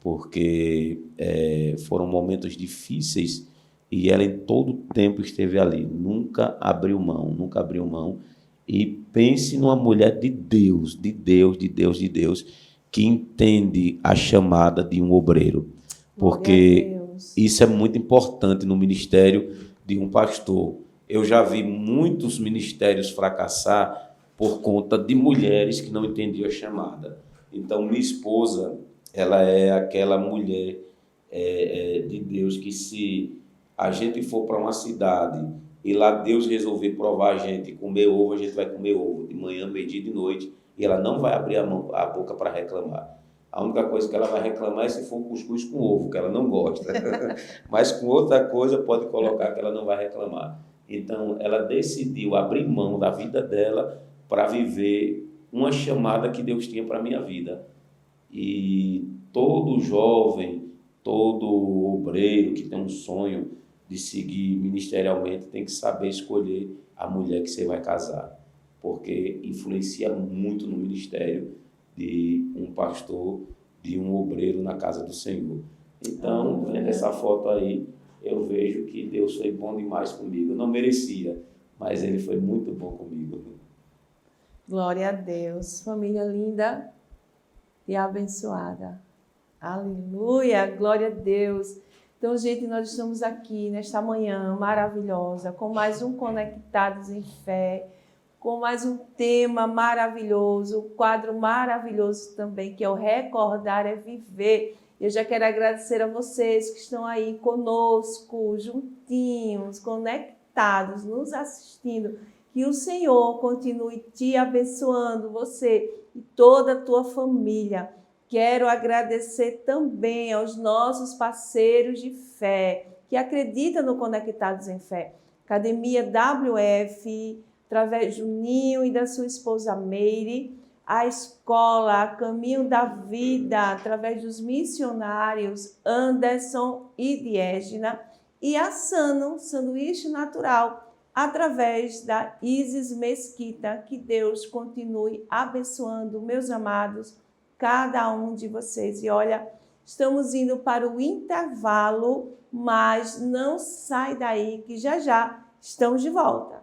Porque foram momentos difíceis e ela em todo o tempo esteve ali. Nunca abriu mão. E pense numa mulher de Deus, que entende a chamada de um obreiro. Porque isso é muito importante no ministério de um pastor. Eu já vi muitos ministérios fracassar por conta de mulheres que não entendiam a chamada. Então, minha esposa, ela é aquela mulher de Deus que, se a gente for para uma cidade e lá Deus resolver provar a gente comer ovo, a gente vai comer ovo de manhã, meio-dia e de noite, e ela não vai abrir a boca para reclamar. A única coisa que ela vai reclamar é se for cuscuz com ovo, que ela não gosta. Mas com outra coisa pode colocar que ela não vai reclamar. Então, ela decidiu abrir mão da vida dela para viver uma chamada que Deus tinha para a minha vida. E todo jovem, todo obreiro que tem um sonho de seguir ministerialmente tem que saber escolher a mulher que você vai casar, porque influencia muito no ministério de um pastor, de um obreiro na casa do Senhor. Então, vendo essa foto aí, eu vejo que Deus foi bom demais comigo. Eu não merecia, mas Ele foi muito bom comigo. Glória a Deus. Família linda e abençoada. Aleluia, glória a Deus. Então, gente, nós estamos aqui nesta manhã maravilhosa, com mais um Conectados em Fé, com mais um tema maravilhoso, um quadro maravilhoso também, que é o Recordar é Viver. Eu já quero agradecer a vocês que estão aí conosco, juntinhos, conectados, nos assistindo. Que o Senhor continue te abençoando, você e toda a tua família. Quero agradecer também aos nossos parceiros de fé, que acreditam no Conectados em Fé. Academia WF, através do Ninho e da sua esposa Meire, a escola Caminho da Vida, através dos missionários Anderson e Diégina, e a Sano, Sanduíche Natural, através da Isis Mesquita. Que Deus continue abençoando, meus amados, cada um de vocês. E olha, estamos indo para o intervalo, mas não sai daí que já já estamos de volta.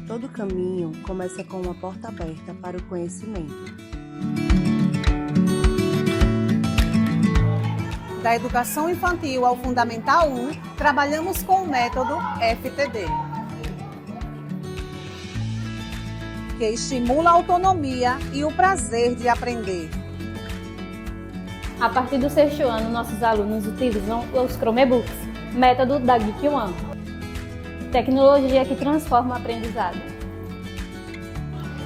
Todo caminho começa com uma porta aberta para o conhecimento. Da educação infantil ao Fundamental 1, trabalhamos com o método FTD, que estimula a autonomia e o prazer de aprender. A partir do 6º ano, nossos alunos utilizam os Chromebooks, método da Geek One, tecnologia que transforma o aprendizado.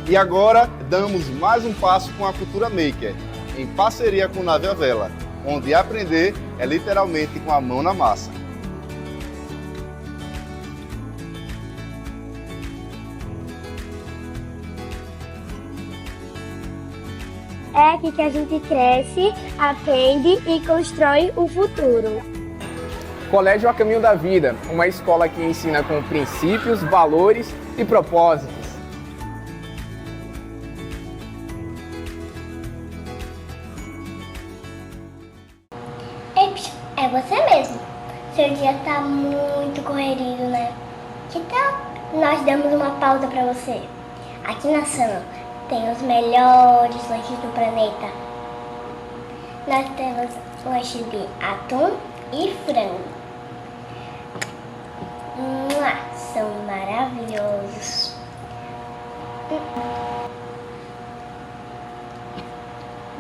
E agora, damos mais um passo com a Cultura Maker, em parceria com Nave Vela, onde aprender é literalmente com a mão na massa. É aqui que a gente cresce, aprende e constrói o futuro. Colégio A Caminho da Vida, uma escola que ensina com princípios, valores e propósitos. É você mesmo. Seu dia tá muito corrido, né? Que tal nós damos uma pausa pra você? Aqui na Sano tem os melhores lanches do planeta. Nós temos lanche de atum e frango. São maravilhosos.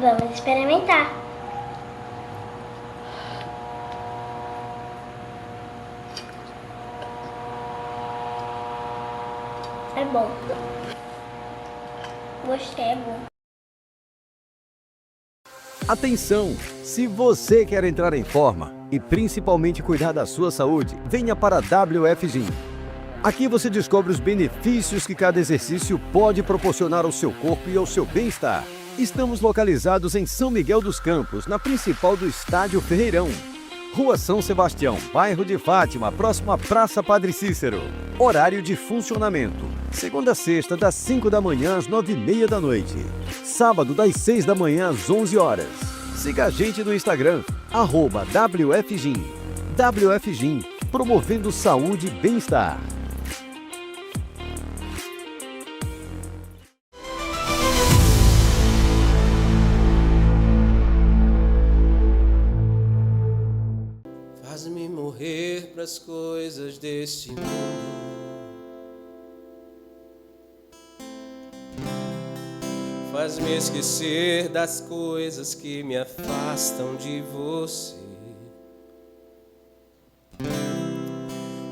Vamos experimentar. É bom. Gostei, é bom. Atenção! Se você quer entrar em forma e principalmente cuidar da sua saúde, venha para a WF Gym. Aqui você descobre os benefícios que cada exercício pode proporcionar ao seu corpo e ao seu bem-estar. Estamos localizados em São Miguel dos Campos, na principal do Estádio Ferreirão. Rua São Sebastião, bairro de Fátima, próximo à Praça Padre Cícero. Horário de funcionamento: segunda a sexta, das 5 da manhã às 9h30 da noite. Sábado, das 6 da manhã às 11 horas. Siga a gente no Instagram, @WFGym. WFGym, promovendo saúde e bem-estar. Faz-me morrer pras coisas deste mundo. Faz-me esquecer das coisas que me afastam de você.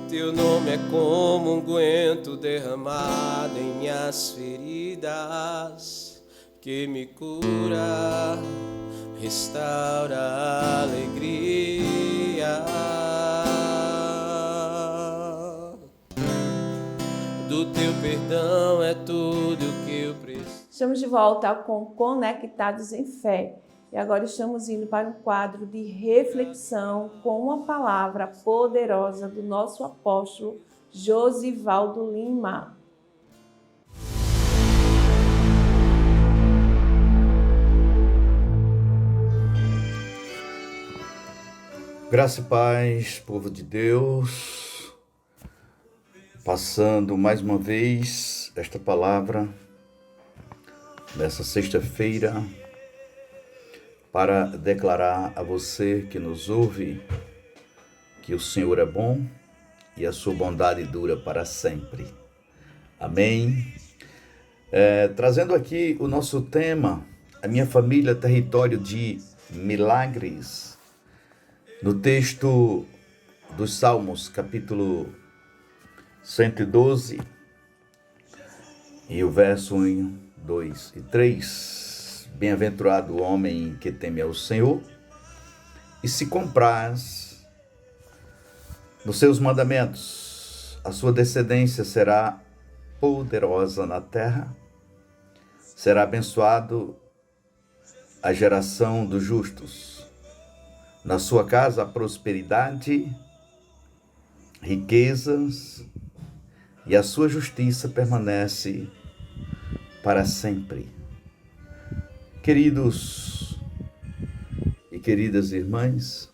Teu nome é como unguento derramado em minhas feridas, que me cura, restaura a alegria. Do teu perdão é tudo o que eu preciso. Estamos de volta com Conectados em Fé. E agora estamos indo para um quadro de reflexão com uma palavra poderosa do nosso apóstolo Josivaldo Lima. Graça e paz, povo de Deus, passando mais uma vez esta palavra nessa sexta-feira para declarar a você que nos ouve que o Senhor é bom e a sua bondade dura para sempre. Amém? Trazendo aqui o nosso tema, a minha família, território de milagres. No texto dos Salmos, capítulo 112, e o verso 1, 2 e 3. Bem-aventurado o homem que teme ao Senhor e se compraz nos seus mandamentos. A sua descendência será poderosa na terra, será abençoado a geração dos justos. Na sua casa, prosperidade, riquezas, e a sua justiça permanece para sempre. Queridos e queridas irmãs,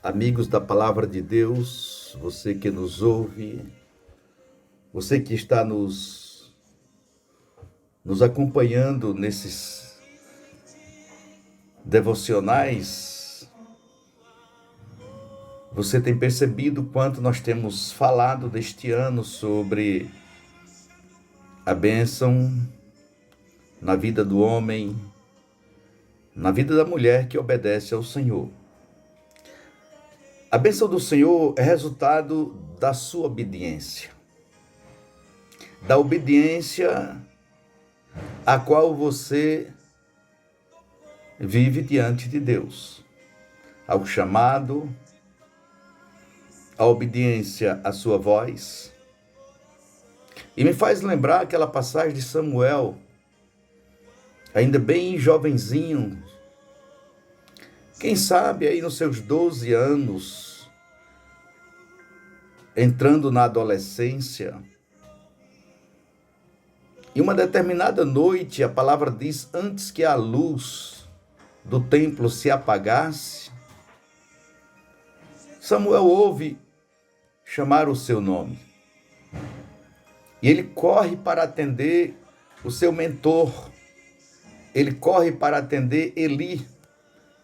amigos da Palavra de Deus, você que nos ouve, você que está nos acompanhando nesses devocionais, você tem percebido quanto nós temos falado deste ano sobre a bênção na vida do homem, na vida da mulher que obedece ao Senhor. A bênção do Senhor é resultado da sua obediência, da obediência a qual você vive diante de Deus, ao chamado, a obediência à sua voz. E me faz lembrar aquela passagem de Samuel, ainda bem jovenzinho, quem sabe aí nos seus 12 anos, entrando na adolescência. E uma determinada noite, a palavra diz, antes que a luz do templo se apagasse, Samuel ouve chamar o seu nome. E ele corre para atender o seu mentor. Ele corre para atender Eli,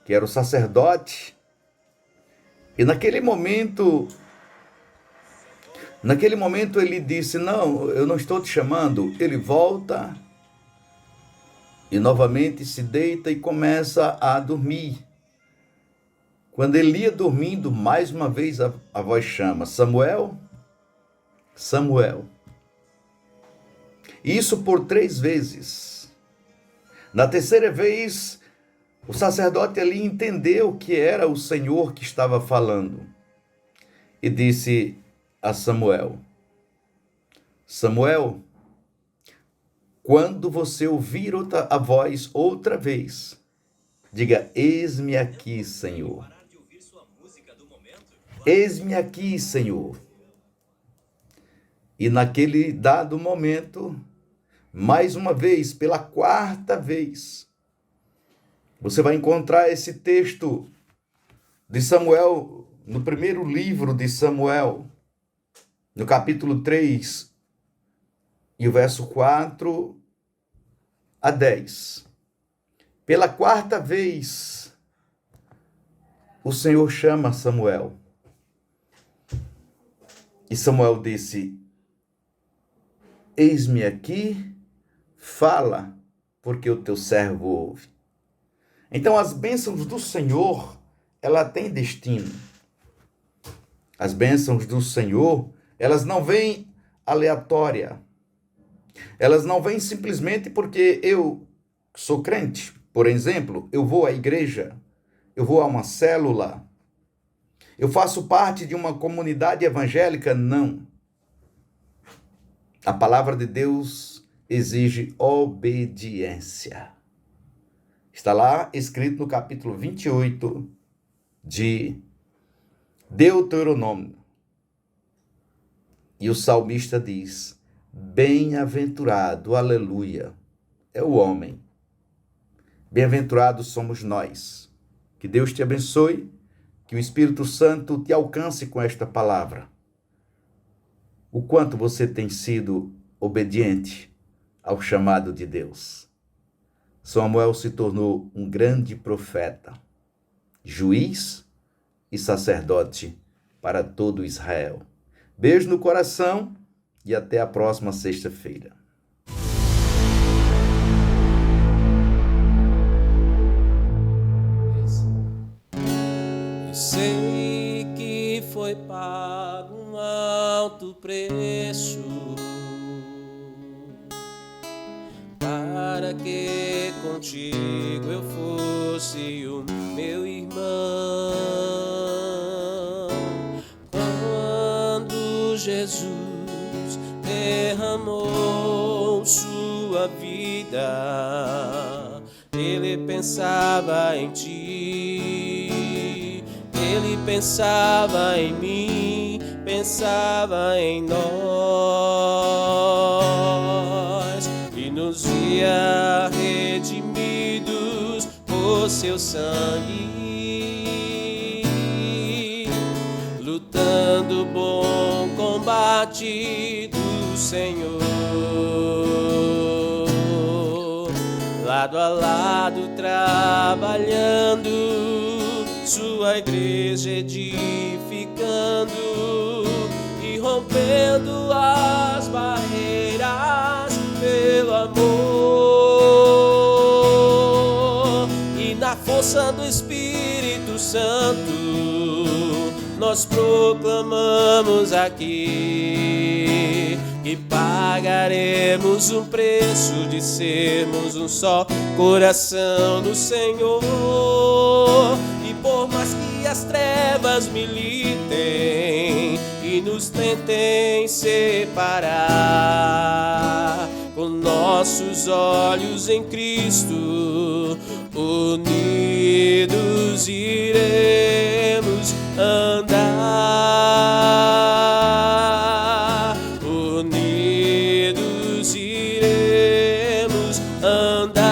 que era o sacerdote. E naquele momento ele disse, não, eu não estou te chamando. Ele volta e novamente se deita e começa a dormir. Quando ele ia dormindo, mais uma vez a voz chama, Samuel, Samuel. Isso por 3 vezes. Na terceira vez, o sacerdote ali entendeu que era o Senhor que estava falando e disse a Samuel, Samuel, quando você ouvir a voz outra vez, diga, eis-me aqui, Senhor. Eis-me aqui, Senhor. E naquele dado momento, mais uma vez, pela quarta vez, você vai encontrar esse texto de Samuel, no primeiro livro de Samuel, no capítulo 3, e o verso 4 a 10. Pela quarta vez, o Senhor chama Samuel. E Samuel disse: eis-me aqui, fala, porque o teu servo ouve. Então as bênçãos do Senhor, ela tem destino. As bênçãos do Senhor, elas não vêm aleatória. Elas não vêm simplesmente porque eu sou crente. Por exemplo, eu vou à igreja, eu vou a uma célula, eu faço parte de uma comunidade evangélica. Não. A palavra de Deus exige obediência. Está lá escrito no capítulo 28 de Deuteronômio. E o salmista diz: bem-aventurado, aleluia, é o homem. Bem-aventurados somos nós. Que Deus te abençoe, que o Espírito Santo te alcance com esta palavra. O quanto você tem sido obediente ao chamado de Deus. Samuel se tornou um grande profeta, juiz e sacerdote para todo Israel. Beijo no coração e até a próxima sexta-feira. Eu sei que foi pago um alto preço para que contigo eu fosse o meu irmão. Quando Jesus derramou sua vida, ele pensava em ti, ele pensava em mim, pensava em nós, e nos via redimidos por seu sangue, lutando o bom combate do Senhor, lado a lado trabalhando, sua igreja edificando e rompendo as barreiras pelo amor. E na força do Espírito Santo nós proclamamos aqui que pagaremos um preço de sermos um só coração no Senhor. E por mais que as trevas militem e nos tentem separar, com nossos olhos em Cristo, unidos iremos andar, unidos iremos andar,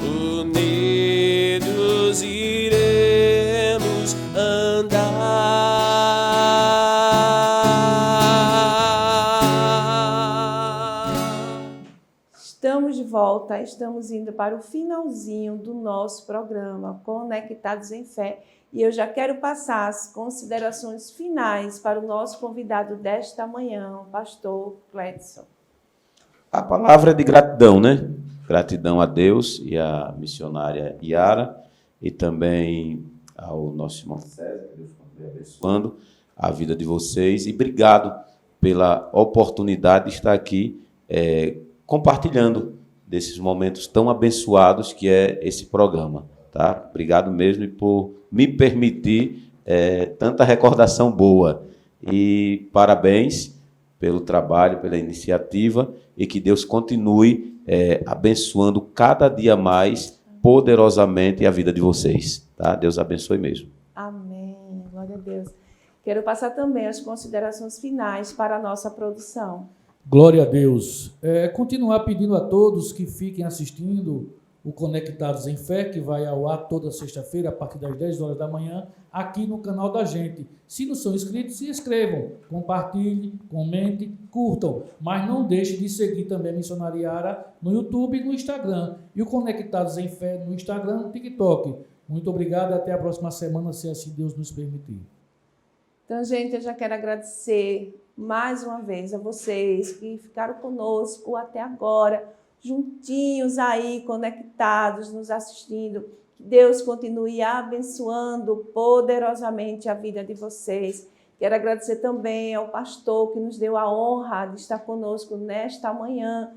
unidos iremos andar. Estamos de volta, estamos indo para o finalzinho do nosso programa Conectados em Fé e eu já quero passar as considerações finais para o nosso convidado desta manhã, o pastor Cledson. A palavra é de gratidão, né? Gratidão a Deus e à missionária Yara e também ao nosso irmão César, que Deus continue abençoando a vida de vocês e obrigado pela oportunidade de estar aqui compartilhando desses momentos tão abençoados que é esse programa, tá? Obrigado mesmo por me permitir tanta recordação boa e parabéns pelo trabalho, pela iniciativa e que Deus continue abençoando cada dia mais poderosamente a vida de vocês. Tá? Deus abençoe mesmo. Amém. Glória a Deus. Quero passar também as considerações finais para a nossa produção. Glória a Deus. Continuar pedindo a todos que fiquem assistindo o Conectados em Fé, que vai ao ar toda sexta-feira, a partir das 10 horas da manhã, aqui no canal da gente. Se não são inscritos, se inscrevam, compartilhem, comentem, curtam, mas não deixem de seguir também a Missionária Yara no YouTube e no Instagram, e o Conectados em Fé no Instagram e no TikTok. Muito obrigado e até a próxima semana, se assim Deus nos permitir. Então, gente, eu já quero agradecer mais uma vez a vocês que ficaram conosco até agora, juntinhos aí, conectados, nos assistindo. Que Deus continue abençoando poderosamente a vida de vocês. Quero agradecer também ao pastor que nos deu a honra de estar conosco nesta manhã.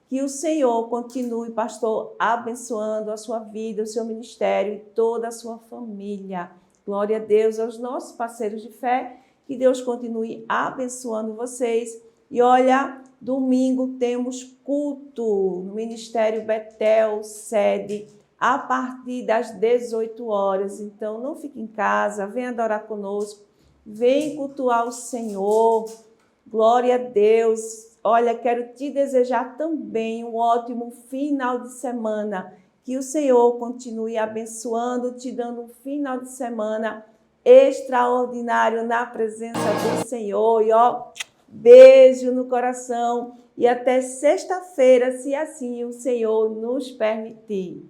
Que o Senhor continue, pastor, abençoando a sua vida, o seu ministério e toda a sua família. Glória a Deus, aos nossos parceiros de fé. Que Deus continue abençoando vocês. E olha, domingo temos culto no Ministério Betel, sede, a partir das 18 horas. Então, não fique em casa, venha adorar conosco, vem cultuar o Senhor. Glória a Deus. Olha, quero te desejar também um ótimo final de semana. Que o Senhor continue abençoando, te dando um final de semana extraordinário na presença do Senhor. E beijo no coração e até sexta-feira, se assim o Senhor nos permitir.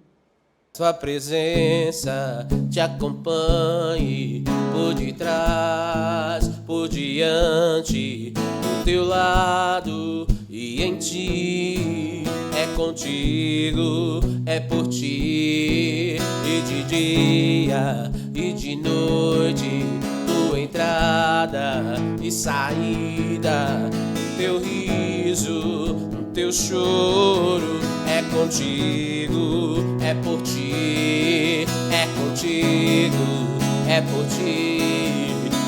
Sua presença te acompanhe por detrás, por diante, do teu lado e em ti. É contigo, é por ti, e de dia e de noite, tua entrada e saída, teu riso, teu choro. É contigo, é por ti, é contigo, é por ti,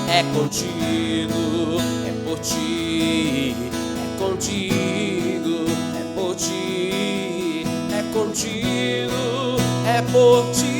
é contigo, é por ti, é contigo, é por ti, é contigo, é por ti.